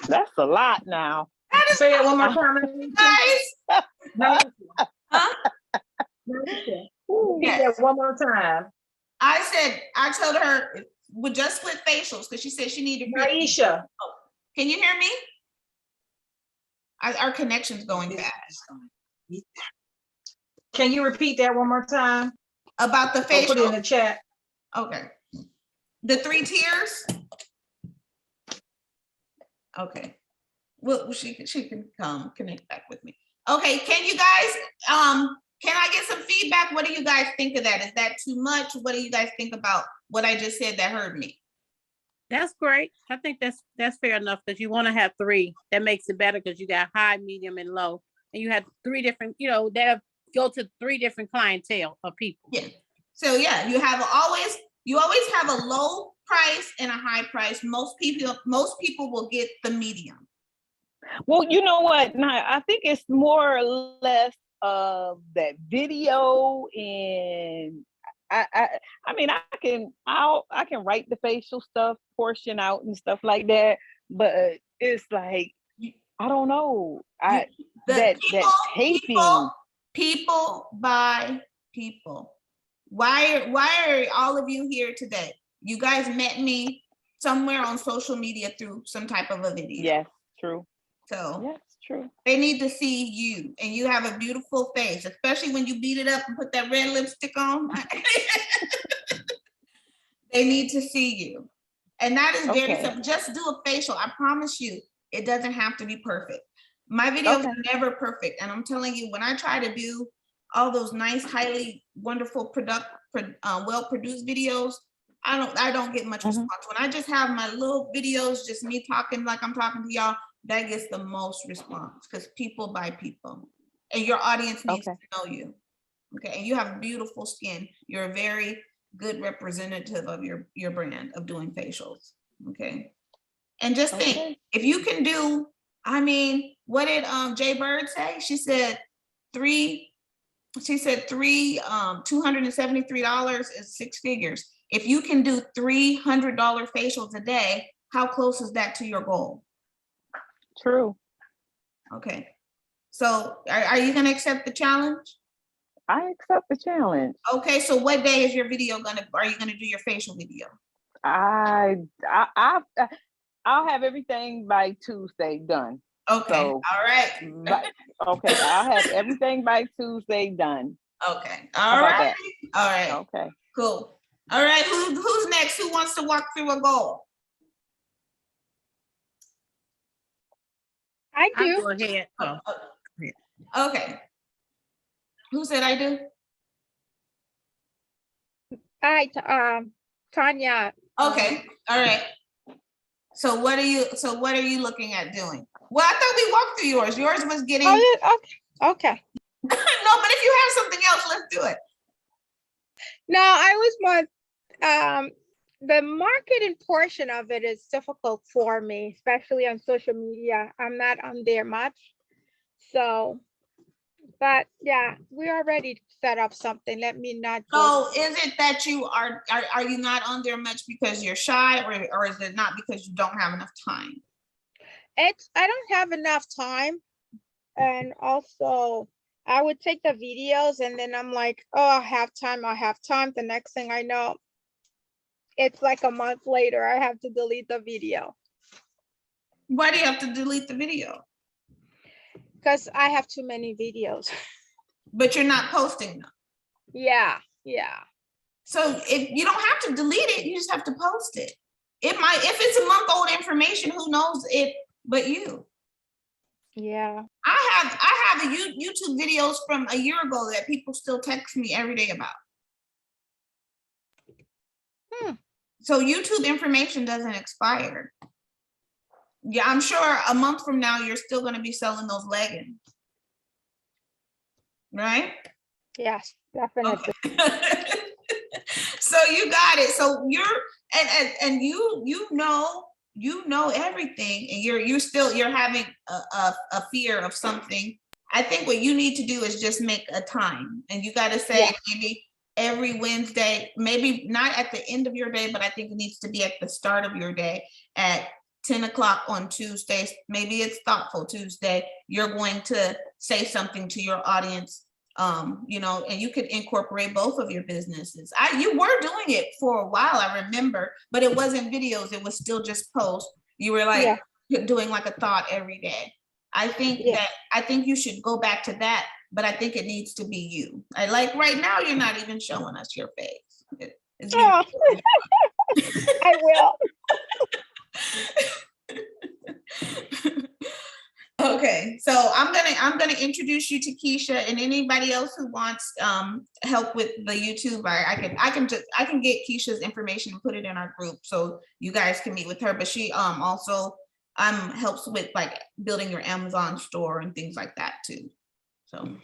That's a lot now. Say it one more time. Guys. Yes. One more time. I told her with just with facials, because she said she needed. Aisha. Can you hear me? Our connection's going fast. Can you repeat that one more time? About the facial. Put it in the chat. Okay. The 3 tiers. Okay. Well, she can come connect back with me. Okay. Can you guys? Can I get some feedback? What do you guys think of that? Is that too much? What do you guys think about what I just said that heard me? That's great. I think that's fair enough, because you want to have 3. That makes it better because you got high, medium, and low, and you have 3 different. That go to 3 different clientele of people. Yeah. So yeah, you always have a low price and a high price. Most people will get the medium. Well, you know what? Now, I think it's more or less of that video, and I mean, I can write the facial stuff portion out and stuff like that, but it's like, I don't know. That taping. People buy people. Why are all of you here today? You guys met me somewhere on social media through some type of a video. Yes, true. So yes, true. They need to see you, and you have a beautiful face, especially when you beat it up and put that red lipstick on. They need to see you. And that is very simple. Just do a facial. I promise you, it doesn't have to be perfect. My videos are never perfect. And I'm telling you, when I try to do all those nice, highly wonderful well-produced videos, I don't get much response. When I just have my little videos, just me talking like I'm talking to y'all, that gets the most response, because people buy people, and your audience needs to know you. Okay, and you have beautiful skin. You're a very good representative of your brand of doing facials. Okay, and just think, if you can do, I mean, what did Jay Bird say? She said three $273 is 6 figures. If you can do $300 facials a day, how close is that to your goal? True. Okay. So are you going to accept the challenge? I accept the challenge. Okay. So what day is your video are you going to do your facial video? I'll have everything by Tuesday done. Okay. So, all right. Okay. I'll have everything by Tuesday done. Okay. All right. That? All right. Okay. Cool. All right, who's next? Who wants to walk through a goal? I I'll do. go ahead. Oh, Okay. Who said I do? Tanya. Okay, all right. So what are you looking at doing? Well, I thought we walked through yours. Yours was getting Oh, yeah, okay. no, but if you have something else, let's do it. No, I was more, the marketing portion of it is difficult for me, especially on social media. I'm not on there much. So, but yeah, we are ready to set up something. Let me not go. So is it that you are you not on there much because you're shy, or is it not because you don't have enough time? I don't have enough time. And also I would take the videos and then I'm like, oh, I have time. The next thing I know, it's like a month later, I have to delete the video Why do you have to delete the video? because I have too many videos. But you're not posting them. Yeah. So if you don't have to delete it, you just have to post it. It might, if it's a month old information, who knows it but you. Yeah. I have YouTube videos from a year ago that people still text me every day about. So YouTube information doesn't expire. Yeah, I'm sure a month from now, you're still going to be selling those leggings. Right? Yes, definitely. Okay. So you got it. So you're, and you know everything, and you're having a fear of something. I think what you need to do is just make a time, and you got to say maybe every Wednesday, maybe not at the end of your day, but I think it needs to be at the start of your day at 10 o'clock on Tuesdays. Maybe it's Thoughtful Tuesday. You're going to say something to your audience, and you could incorporate both of your businesses. You were doing it for a while, I remember, but it wasn't videos. It was still just posts. You were like doing like a thought every day. I think you should go back to that, but I think it needs to be you. I like right now, you're not even showing us your face. I will. Okay, so I'm gonna introduce you to Keisha, and anybody else who wants help with the YouTube. I can get Keisha's information and put it in our group so you guys can meet with her. But she also helps with like building your Amazon store and things like that too. So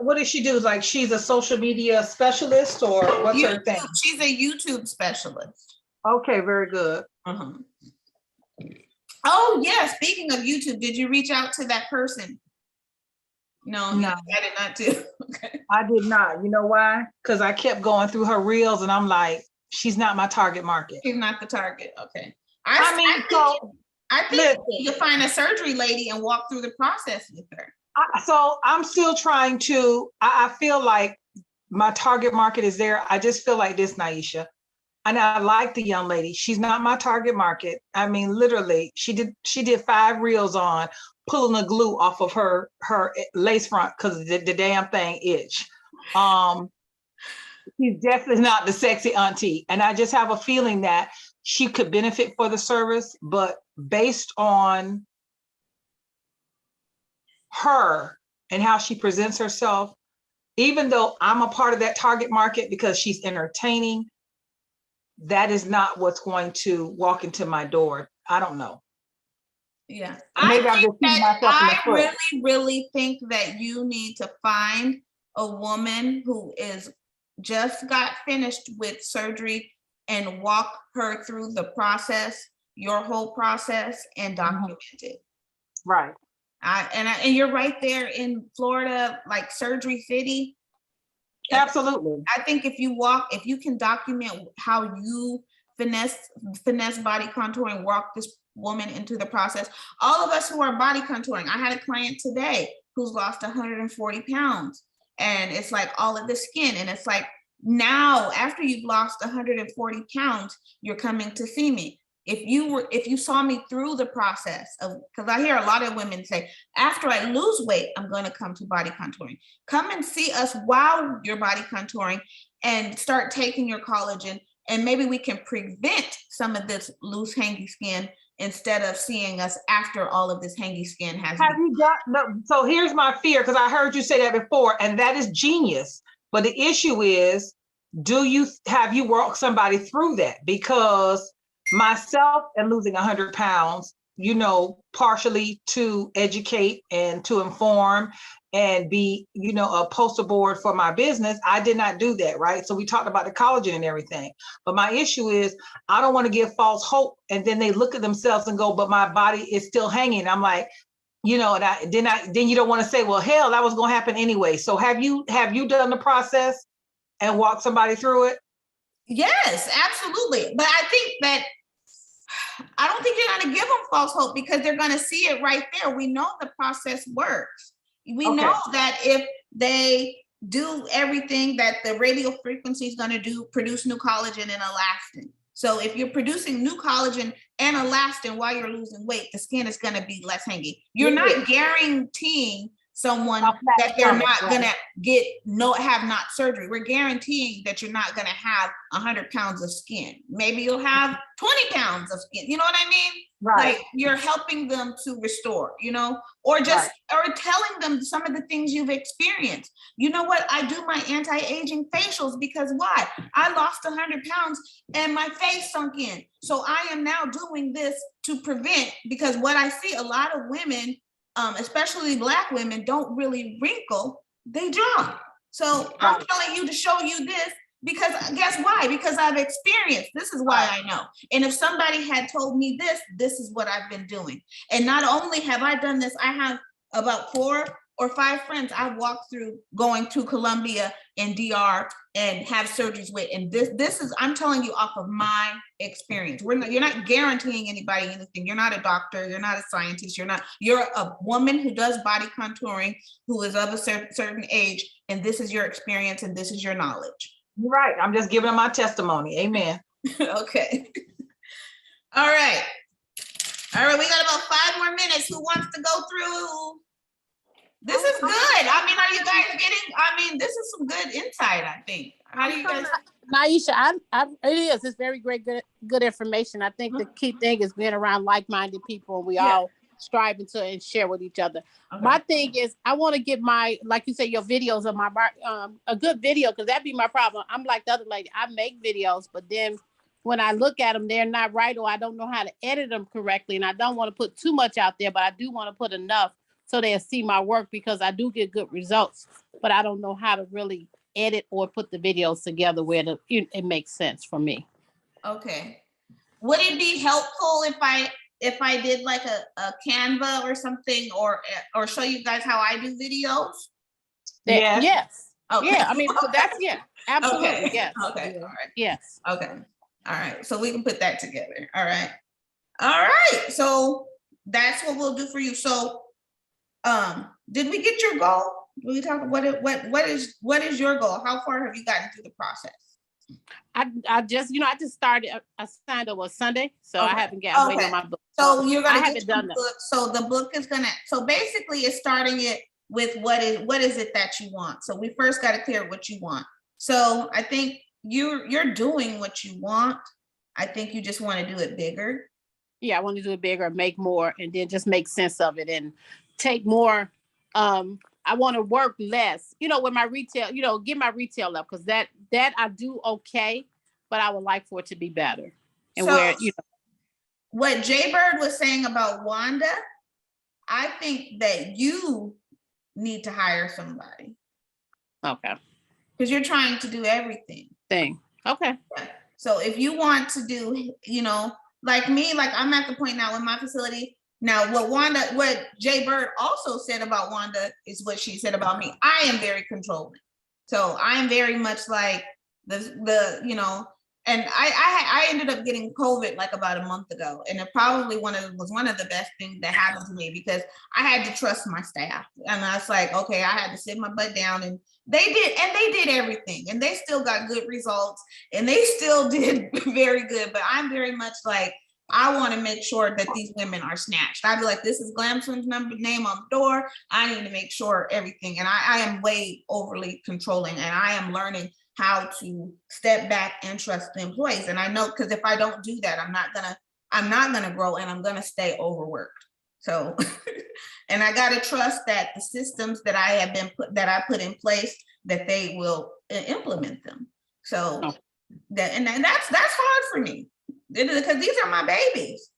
what does she do? Like she's a social media specialist, or what's her thing? She's a YouTube specialist. Okay, very good. Oh yeah, speaking of YouTube, did you reach out to that person? No. I did not do. Okay. I did not. You know why? Because I kept going through her reels and I'm like, she's not my target market. She's not the target. Okay. I think you can find a surgery lady and walk through the process with her. So I'm still trying to, I feel like my target market is there. I just feel like this, Naisha. And I like the young lady. She's not my target market. I mean, literally, she did 5 reels on pulling the glue off of her lace front because the damn thing itch. She's definitely not the sexy auntie. And I just have a feeling that she could benefit for the service, but based on her and how she presents herself, even though I'm a part of that target market because she's entertaining, that is not what's going to walk into my door. I don't know. Yeah. Maybe I'm just shooting myself in the foot. Really think that you need to find a woman who just got finished with surgery and walk her through the process, your whole process, and document it. Right. And you're right there in Florida, like Surgery City. Absolutely. I think if you can document how you finesse body contouring, walk this woman into the process. All of us who are body contouring, I had a client today who's lost 140 pounds, and it's like all of the skin. And it's like, now after you've lost 140 pounds, you're coming to see me. if you saw me through the process of, because I hear a lot of women say, after I lose weight, I'm going to come to body contouring. Come and see us while you're body contouring and start taking your collagen, and maybe we can prevent some of this loose hangy skin instead of seeing us after all of this hangy skin has Have you got, no, so here's my fear, because I heard you say that before, and that is genius. But the issue is, have you walked somebody through that? Because myself and losing 100 pounds, you know, partially to educate and to inform and be, you know, a poster board for my business. I did not do that, right? So we talked about the collagen and everything. But my issue is, I don't want to give false hope. And then they look at themselves and go, but my body is still hanging. I'm like, you know, and then you don't want to say, well, hell, that was going to happen anyway. So have you done the process and walked somebody through it? Yes, absolutely. But I think that I don't think you're going to give them false hope, because they're going to see it right there. We know the process works. We know that if they do everything that the radio frequency is going to do, produce new collagen and elastin. So if you're producing new collagen and elastin while you're losing weight, the skin is going to be less hangy. You're not guaranteeing someone that they're not going to have not surgery. We're guaranteeing that you're not going to have 100 pounds of skin. Maybe you'll have 20 pounds of skin. You know what I mean? Right. Like, you're helping them to restore, you know, or just, or telling them some of the things you've experienced. You know what? I do my anti-aging facials because why? I lost 100 pounds and my face sunk in. So I am now doing this to prevent, because what I see, a lot of women, especially Black women, don't really wrinkle, they drop. So I'm telling you to show you this, because guess why? Because I've experienced, this is why I know. And if somebody had told me this, this is what I've been doing. And not only have I done this, I have about 4 or 5 friends I've walked through going to Colombia and DR and have surgeries with. And this is, I'm telling you off of my experience. You're not guaranteeing anybody anything. You're not a doctor, you're not a scientist, you're a woman who does body contouring, who is of a certain age, and this is your experience and this is your knowledge. You're right. I'm just giving them my testimony. Amen. Okay. All right. All right. We got about 5 more minutes. Who wants to go through? This is good. I mean, are you guys getting, this is some good insight, I think. How do you guys? Naisha, it is. It's very great, good information. I think the key thing is being around like-minded people, and we all striving to and share with each other. Okay. My thing is, I want to get my, like you say, your videos of my a good video, because that'd be my problem. I'm like the other lady. I make videos, but then when I look at them, they're not right, or I don't know how to edit them correctly, and I don't want to put too much out there, but I do want to put enough so they'll see my work, because I do get good results, but I don't know how to really edit or put the videos together where it makes sense for me. Okay. Would it be helpful if I did like a Canva or something, or show you guys how I do videos? Yes. Okay. Yeah. I mean, that's absolutely. Okay. Yes. Okay. All right. Yes. Okay. All right. So we can put that together. All right. All right. So that's what we'll do for you. So, did we get your goal? Did we talk? What is your goal? How far have you gotten through the process? I just started. I signed up on Sunday, so I haven't got waiting on my book. So you're gonna. I haven't done that. Book. So the book is gonna. So basically, it's starting it with what is it that you want. So we first got to clear what you want. So I think you're doing what you want. I think you just want to do it bigger. Yeah, I want to do it bigger, make more, and then just make sense of it and take more. I want to work less, with my retail, get my retail up, because that I do okay, but I would like for it to be better. And so, what Jay Bird was saying about Wanda, I think that you need to hire somebody. Okay. Because you're trying to do everything. Okay. Yeah. So if you want to do, like me, like I'm at the point now in my facility. Now, what Jay Bird also said about Wanda is what she said about me. I am very controlling. So I am very much like and I ended up getting COVID like about a month ago. And it probably was one of the best things that happened to me, because I had to trust my staff. And I was like, okay, I had to sit my butt down, and they did everything, and they still got good results, and they still did very good. But I'm very much like, I want to make sure that these women are snatched. I'd be like, this is GlamCEO's name on the door. I need to make sure everything. And I am way overly controlling, and I am learning how to step back and trust the employees. And I know, because if I don't do that, I'm not gonna grow, and I'm gonna stay overworked. So, and I gotta trust that the systems that I put in place, that they will implement them. So that's hard for me, because these are my babies.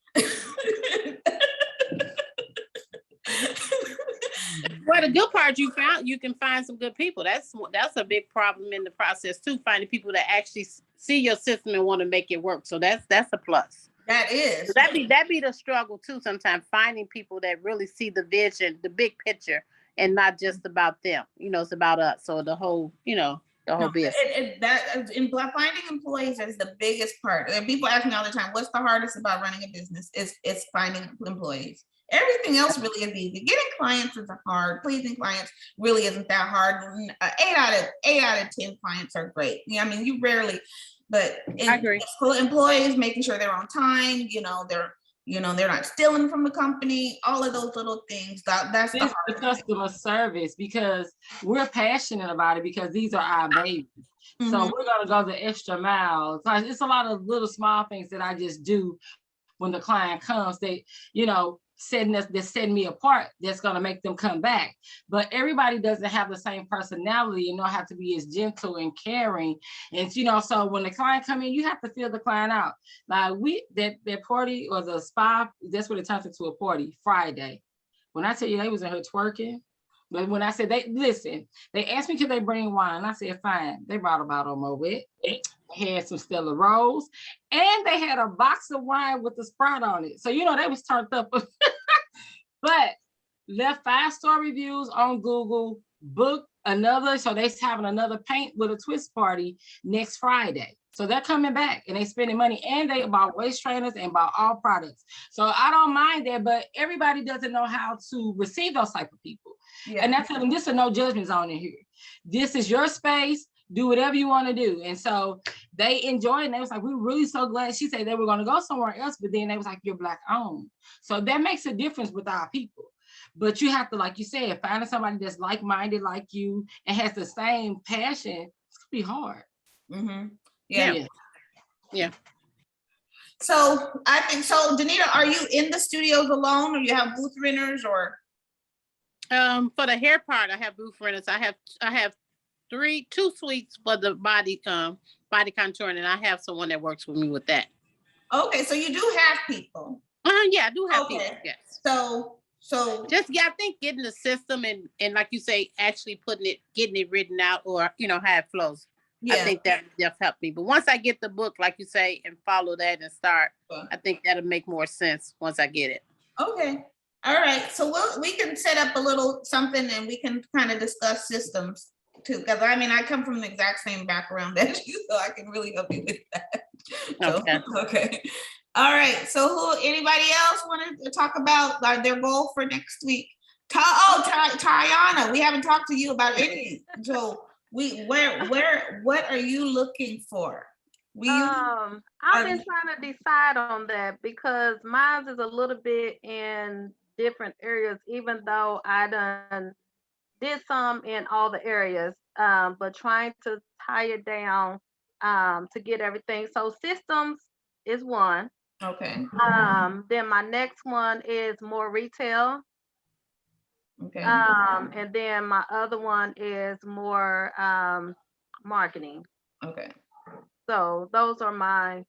Well, the good part you can find some good people. That's a big problem in the process too, finding people that actually see your system and want to make it work. So that's a plus. That is. That be the struggle too sometimes, finding people that really see the vision, the big picture, and not just about them. It's about us. So the whole, the whole business. Finding employees is the biggest part. And people ask me all the time, what's the hardest about running a business? It's finding employees. Everything else really is easy. Getting clients is hard. Pleasing clients really isn't that hard. 8 out of 10 clients are great. I mean, you rarely, but I agree. Employees, making sure they're on time, they're not stealing from the company, all of those little things. That's the customer service, because we're passionate about it, because these are our babies. Mm-hmm. So we're gonna go the extra mile. It's a lot of little small things that I just do when the client comes. They, setting me apart, that's going to make them come back. But everybody doesn't have the same personality and have to be as gentle and caring. And so when the client come in, you have to feel the client out. Like that party or the spa, that's what it turns into a party Friday. When I tell you they was in her twerking, but when I said they asked me could they bring wine. I said fine. They brought a bottle of Moet. Had some Stella Rose, and they had a box of wine with the Sprite on it. So they was turned up. But left 5-star reviews on Google, booked another, so they're having another paint with a twist party next Friday. So they're coming back and they spending money, and they bought waist trainers and bought all products. So I don't mind that, but everybody doesn't know how to receive those type of people. Yeah. And I tell them, this is no judgment zone in here. This is your space. Do whatever you want to do. And so they enjoyed it. And they was like, we were really so glad. She said they were going to go somewhere else, but then they was like, you're Black owned. So that makes a difference with our people. But you have to, like you said, finding somebody that's like-minded like you and has the same passion. It's going to be hard. Mm-hmm. Yeah. So I think, Danita, are you in the studios alone, or you have booth renters, or? For the hair part, I have booth renters. I have 2 suites for the body contouring, and I have someone that works with me with that. Okay, so you do have people. Yeah, I do have people. Yes. So just I think getting the system and like you say, actually getting it written out, or how it flows. Yeah. I think that just helped me. But once I get the book, like you say, and follow that and start, I think that'll make more sense once I get it. Okay. All right. So we can set up a little something, and we can kind of discuss systems too, because I come from the exact same background as you, so I can really help you with that. Okay. All right. So anybody else wanted to talk about their goal for next week? Tayana, we haven't talked to you about any. So what are you looking for? I've been trying to decide on that, because mine is a little bit in different areas, even though I done did some in all the areas, but trying to tie it down to get everything. So systems is one. Okay. Then my next one is more retail. Okay. And then my other one is more marketing. Okay. So those are my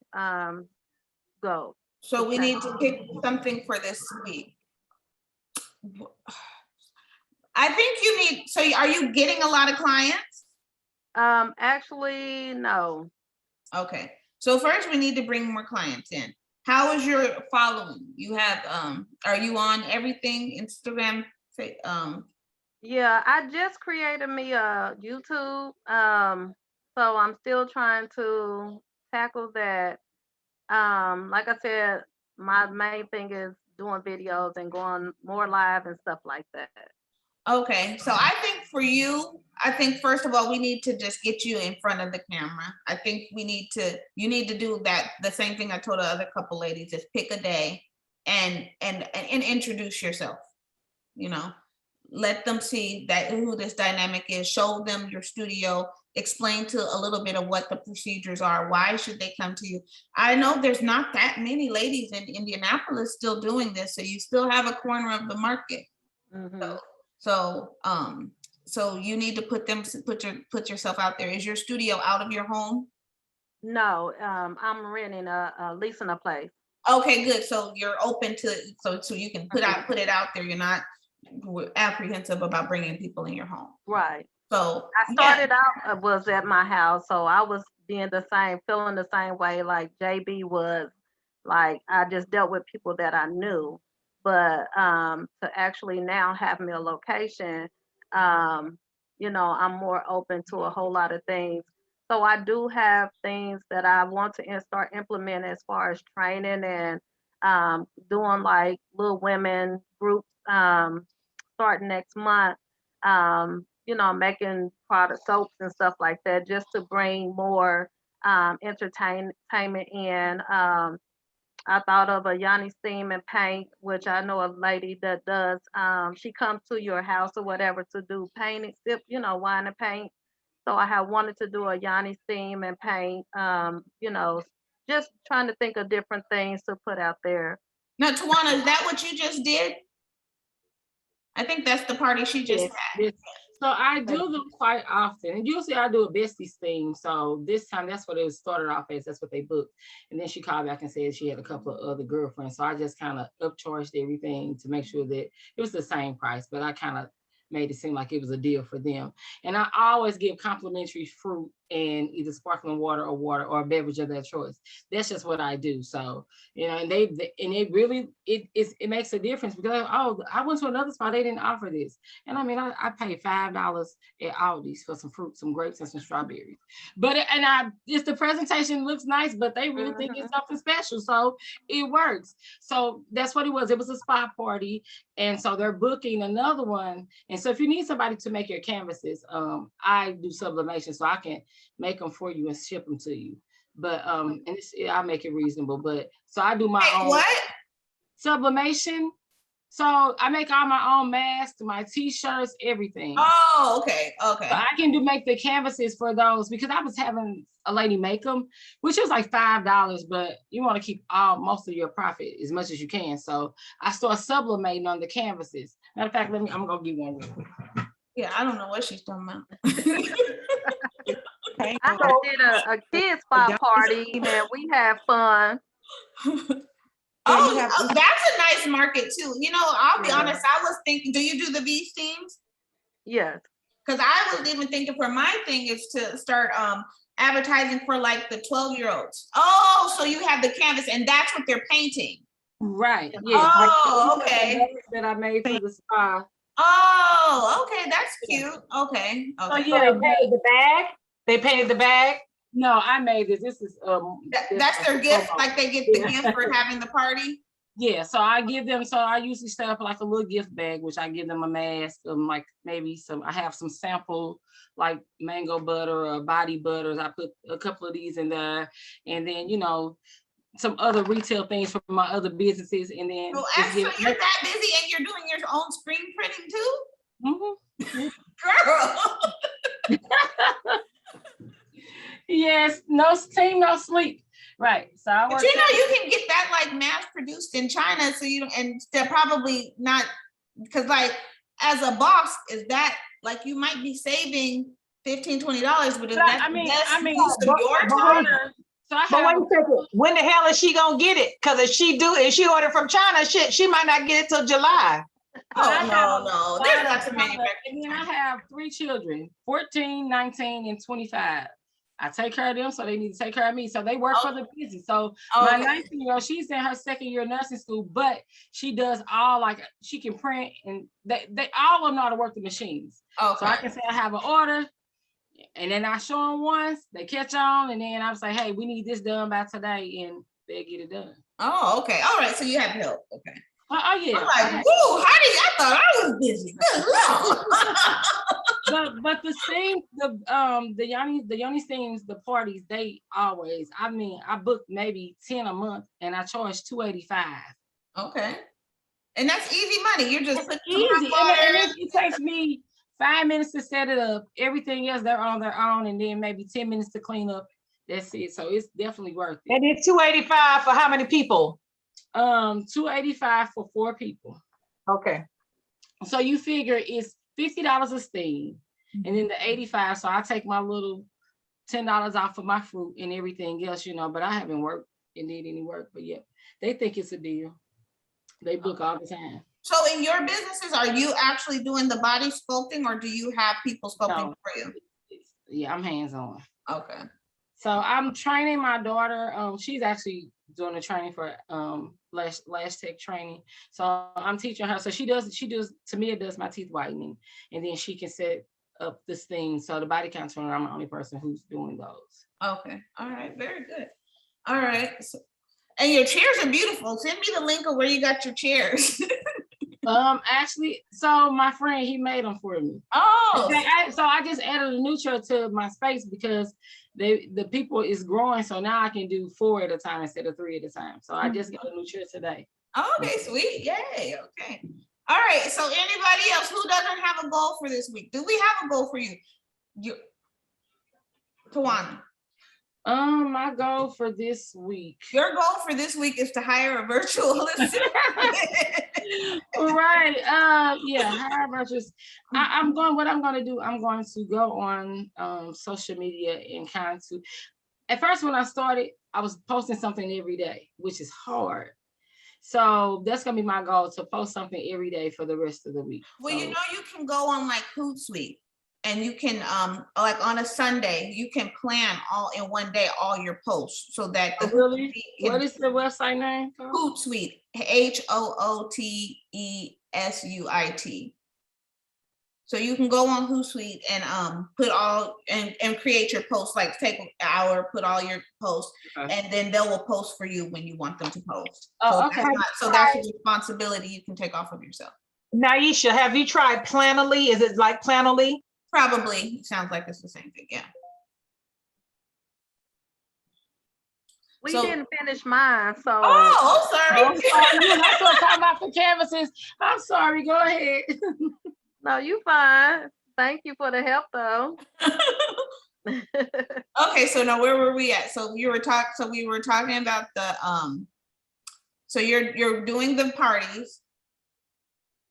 goals. So we need to pick something for this week. I think you need, so are you getting a lot of clients? Actually, no. Okay. So first we need to bring more clients in. How is your following? You have, are you on everything, Instagram? Yeah, I just created me a YouTube. So I'm still trying to tackle that. Like I said, my main thing is doing videos and going more live and stuff like that. Okay, so I think for you, I think first of all, we need to just get you in front of the camera. I think you need to do that, the same thing I told the other couple ladies, just pick a day and introduce yourself, you know, let them see that who this dynamic is, show them your studio, explain to a little bit of what the procedures are, why should they come to you. I know there's not that many ladies in Indianapolis still doing this, so you still have a corner of the market. Mhm. So you need to put yourself out there. Is your studio out of your home? No, I'm renting leasing a place. Okay, good. So you're open to, so you can put it out there. You're not apprehensive about bringing people in your home. Right. So I started out was at my house, so I was feeling the same way like JB was. Like I just dealt with people that I knew, but to actually now have me a location, I'm more open to a whole lot of things. So I do have things that I want to start implementing as far as training and doing like little women groups starting next month. Making product soaps and stuff like that just to bring more entertainment in. I thought of a Yanni Steam and Paint, which I know a lady that does. She comes to your house or whatever to do painting, wine and paint. So I have wanted to do a Yanni Steam and Paint, just trying to think of different things to put out there. now, Tawana, is that what you just did? I think that's the party she just had. Yes. So I do them quite often. And usually I do a besties theme. So this time that's what it started off as. That's what they booked. And then she called back and said she had a couple of other girlfriends. So I just kind of upcharged everything to make sure that it was the same price, but I kind of made it seem like it was a deal for them. And I always give complimentary fruit and either sparkling water or a beverage of their choice. That's just what I do. So, and it really, it makes a difference because, oh, I went to another spot, they didn't offer this. And I mean, I paid $5 at Aldi's for some fruit, some grapes and some strawberries. But, just the presentation looks nice, but they really think it's something special. So it works. So that's what it was. It was a spa party. And so they're booking another one. And so if you need somebody to make your canvases, I do sublimation, so I can make them for you and ship them to you. But I make it reasonable. But so I do my own sublimation. So I make all my own masks, my t-shirts, everything. Oh, okay. So I can make the canvases for those because I was having a lady make them, which was like $5, but you want to keep most of your profit as much as you can. So I start sublimating on the canvases. Matter of fact, I'm gonna give one real quick. Yeah, I don't know what she's talking about. I did a kids spa party and we had fun. Oh, that's a nice market too. I'll be honest, I was thinking, do you do the V steams? Yes. Because I was even thinking for my thing is to start advertising for like the 12-year-olds. Oh, so you have the canvas and that's what they're painting. Right. Yeah. Oh, okay. That I made for the spa. Oh, okay. That's cute. Okay. So yeah, they painted the bag. They painted the bag. No, I made this. This is that's their gift. Like they get the gift for having the party. Yeah, so I give them. So I usually set up like a little gift bag, which I give them a mask, like maybe I have some sample like mango butter or body butters. I put a couple of these in there, and then some other retail things from my other businesses, and then. So actually, you're that busy and you're doing your own screen printing too. Girl. Yes, no steam, no sleep. Right. So I work. But you can get that like mass produced in China, so and they're probably not, because like as a boss, is that like you might be saving $15-$20, but is that use of your time? So but wait a second. When the hell is she gonna get it? Because if she order from China, she might not get it till July. No. There's lots of manufacturers. And then I have 3 children, 14, 19, and 25. I take care of them, so they need to take care of me. So they work for the business. So my 19-year-old, she's in her second year of nursing school, but she does she can print, and they all of them know how to work the machines. Okay. So I can say I have an order, and then I show them once, they catch on, and then I'm say, hey, we need this done by today, and they get it done. Oh, okay. All right. So you have help. Okay. Oh yeah. I'm like, whoa, honey, I thought I was busy. Good Lord. But the thing, the Yoni things, the parties, they always, I mean, I book maybe 10 a month and I charge $285. Okay. And that's easy money. You're just putting some Easy. hot water. And it takes me 5 minutes to set it up. Everything else they're on their own, and then maybe 10 minutes to clean up. That's it. So it's definitely worth it. And it's $285 for how many people? $285 for 4 people. Okay. So you figure it's $50 a steam, and then the 85. So I take my little $10 off of my fruit and everything else, but I haven't worked and did any work. But yeah, they think it's a deal. They book all the time. So in your businesses, are you actually doing the body sculpting, or do you have people sculpting for you? Yeah, I'm hands-on. Okay. So I'm training my daughter. She's actually doing the training for lash tech training. So I'm teaching her. So she does Tamia does my teeth whitening, and then she can set up this thing. So the body contouring, I'm the only person who's doing those. Okay. All right. Very good. All right. So, and your chairs are beautiful. Send me the link of where you got your chairs. Actually, so my friend, he made them for me. Oh. So I just added a new chair to my space because the people is growing. So now I can do 4 at a time instead of 3 at a time. So I just got a new chair today. Okay, sweet. Yay. Okay. All right. So anybody else who doesn't have a goal for this week? Do we have a goal for you? Tawana. My goal for this week. Your goal for this week is to hire a virtual assistant. Right. Yeah, hire virtual. What I'm going to do, I'm going to go on social media and kind of, at first when I started, I was posting something every day, which is hard. So that's going to be my goal, to post something every day for the rest of the week. Well, you can go on like Hootsuite, and you can like on a Sunday, you can plan all in one day all your posts, so that the really? What is the website name? Hootsuite, HOOTESUIT. So you can go on Hootsuite and put all and create your posts, like take an hour, put all your posts, and then they will post for you when you want them to post. Oh, so okay. That's a responsibility you can take off of yourself. Naisha, have you tried Planoly? Is it like Planoly? Probably. Sounds like it's the same thing. Yeah. We didn't finish mine, so. Oh, sorry. I'm sorry. That's what I'm talking about for canvases. I'm sorry. Go ahead. No, you fine. Thank you for the help, though. Okay, so now where were we at? So we were talking about the so you're doing the parties.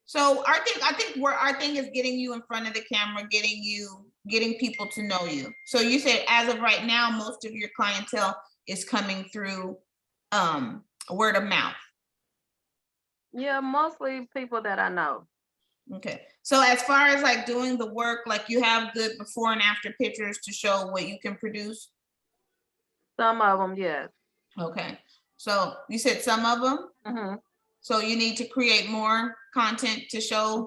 So I think our thing is getting you in front of the camera, getting people to know you. So you said as of right now, most of your clientele is coming through word of mouth. Yeah, mostly people that I know. Okay. So as far as like doing the work, like you have good before and after pictures to show what you can produce? Some of them, yes. Okay. So you said some of them? Mm-hmm. So you need to create more content to show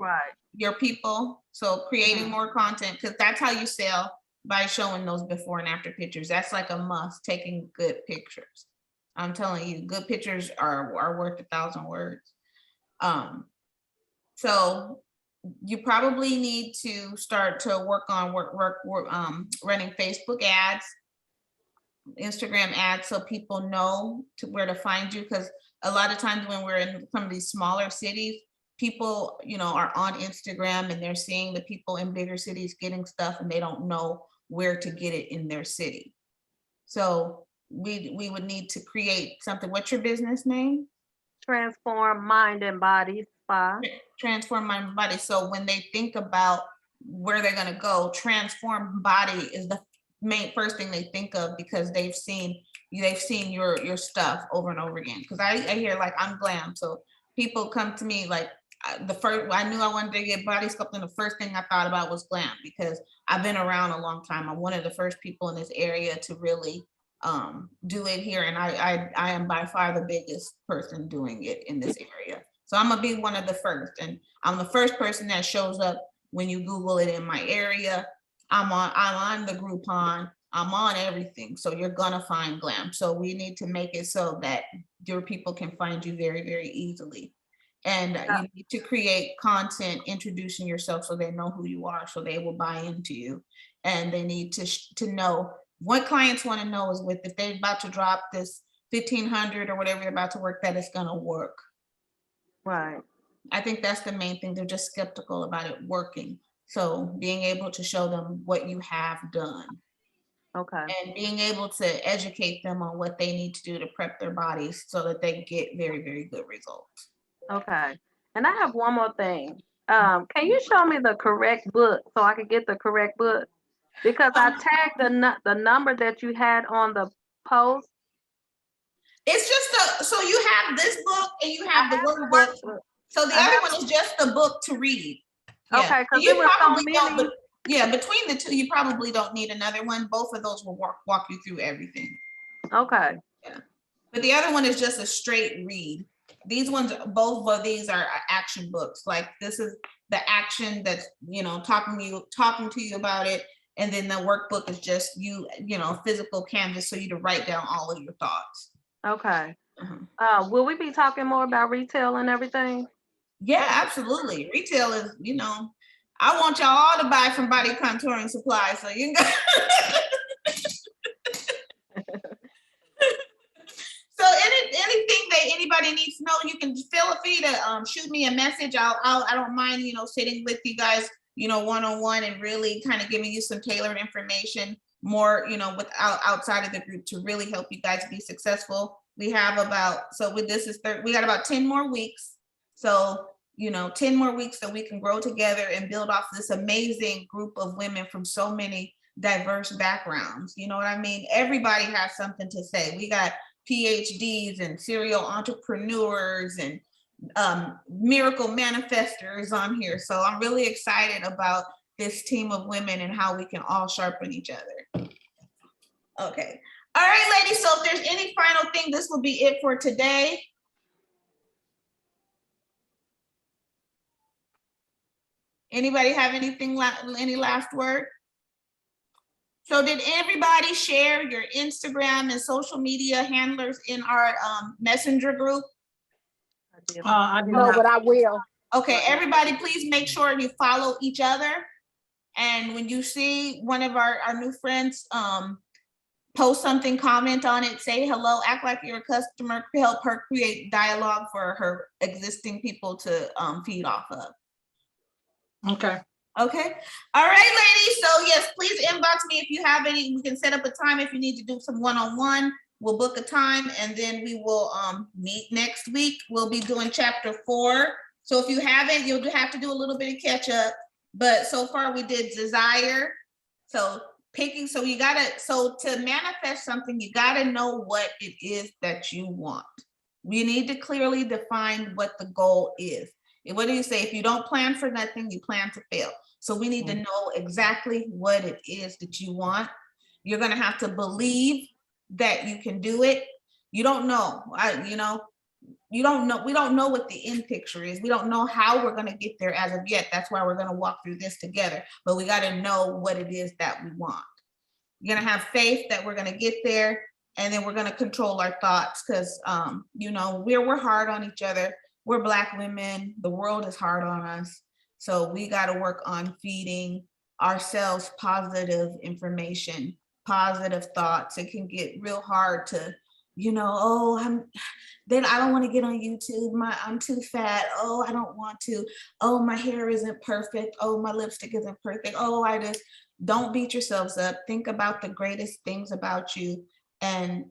your people. So creating more content, because that's how you sell, by showing those before and after pictures. That's like a must, taking good pictures. I'm telling you, good pictures are worth 1,000 words. So you probably need to start to work on running Facebook ads, Instagram ads, so people know where to find you. Because a lot of times when we're in some of these smaller cities, people, are on Instagram and they're seeing the people in bigger cities getting stuff, and they don't know where to get it in their city. So we would need to create something. What's your business name? Transform Mind and Body Spa. Transform Mind and Body. So when they think about where they're going to go, Transform Body is the first thing they think of, because they've seen your stuff over and over again. Because I hear like, I'm glam, so people come to me like, I knew I wanted to get body sculpting. The first thing I thought about was glam, because I've been around a long time. I'm one of the first people in this area to really do it here, and I am by far the biggest person doing it in this area. So I'm gonna be one of the first, and I'm the first person that shows up when you Google it in my area. I'm on the Groupon. I'm on everything, so you're gonna find glam. So we need to make it so that your people can find you very, very easily. And you need to create content introducing yourself so they know who you are, so they will buy into you. And they need to know what clients want to know is if they're about to drop this 1,500 or whatever they're about to work, that it's going to work. Right. I think that's the main thing. They're just skeptical about it working. So being able to show them what you have done. Okay. And being able to educate them on what they need to do to prep their bodies so that they get very, very good results. Okay. And I have one more thing. Can you show me the correct book so I can get the correct book? Because I tagged the number that you had on the post. It's just so you have this book and you have the workbook. So the other one is just the book to read. Yeah. Okay, because you probably don't, but yeah, between the two, you probably don't need another one. Both of those will walk you through everything. Okay. Yeah. But the other one is just a straight read. These ones, both of these are action books. Like this is the action that's, talking to you about it. And then the workbook is just physical canvas so you to write down all of your thoughts. Okay. Will we be talking more about retail and everything? Yeah, absolutely. Retail is, I want y'all all to buy from Body Contouring Supply. So you can go. So anything that anybody needs to know, you can feel free to shoot me a message. I don't mind, sitting with you guys, one-on-one and really kind of giving you some tailored information more, outside of the group to really help you guys be successful. We have we got about 10 more weeks. So, 10 more weeks so we can grow together and build off this amazing group of women from so many diverse backgrounds. You know what I mean? Everybody has something to say. We got PhDs and serial entrepreneurs and miracle manifestors on here. So I'm really excited about this team of women and how we can all sharpen each other. Okay. All right, ladies. So if there's any final thing, this will be it for today. Anybody have anything, any last word? So did everybody share your Instagram and social media handlers in our messenger group? I did No, not. but I will. Okay, everybody, please make sure you follow each other. And when you see one of our new friends post something, comment on it, say hello, act like you're a customer, help her create dialogue for her existing people to feed off of. Okay. Okay. All right, ladies. So yes, please inbox me if you have any. We can set up a time if you need to do some one-on-one. We'll book a time and then we will meet next week. We'll be doing chapter 4. So if you haven't, you'll have to do a little bit of catch up. But so far we did desire. So to manifest something, you gotta know what it is that you want. You need to clearly define what the goal is. And what do you say? If you don't plan for nothing, you plan to fail. So we need to know exactly what it is that you want. You're gonna have to believe that you can do it. You don't know. You don't know. We don't know what the end picture is. We don't know how we're gonna get there as of yet. That's why we're gonna walk through this together. But we gotta know what it is that we want. You're gonna have faith that we're gonna get there, and then we're gonna control our thoughts because we're hard on each other. We're Black women. The world is hard on us. So we got to work on feeding ourselves positive information, positive thoughts. It can get real hard to, then I don't want to get on YouTube. I'm too fat. Oh, I don't want to. Oh, my hair isn't perfect. Oh, my lipstick isn't perfect. Oh, don't beat yourselves up. Think about the greatest things about you and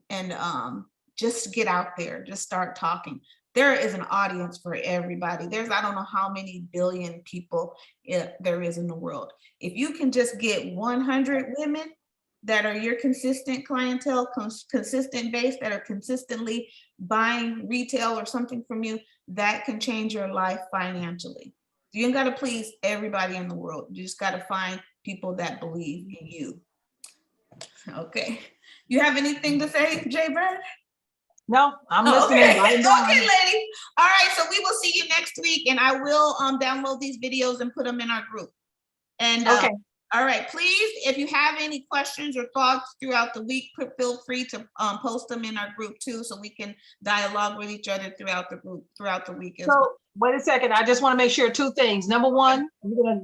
just get out there. Just start talking. There is an audience for everybody. I don't know how many billion people there is in the world. If you can just get 100 women that are your consistent clientele, consistent base, that are consistently buying retail or something from you, that can change your life financially. You ain't got to please everybody in the world. You just got to find people that believe in you. Okay. You have anything to say, Jay Bird? No, I'm listening. Okay, lady. All right, so we will see you next week, and I will download these videos and put them in our group. And okay. All right, please, if you have any questions or thoughts throughout the week, feel free to post them in our group too, so we can dialogue with each other throughout the group throughout the week as well. Wait a second. I just want to make sure two things. Number one, you're gonna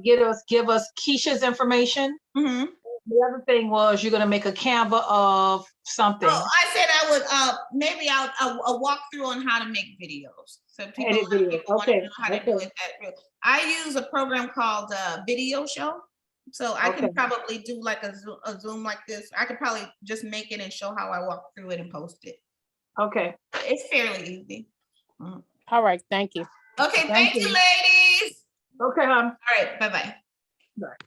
give us Keisha's information. Mhm. The other thing was you're gonna make a Canva of something. Oh, I said I would, maybe I'll walk through on how to make videos. So people Edit videos. want to Okay, know how to do okay. it. I use a program called Video Show. So I can Okay. probably do like a Zoom like this. I could probably just make it and show how I walk through it and post it. Okay. It's fairly easy. All right, thank you. Okay, thank you, ladies. Okay, hon. All right, bye-bye. Bye.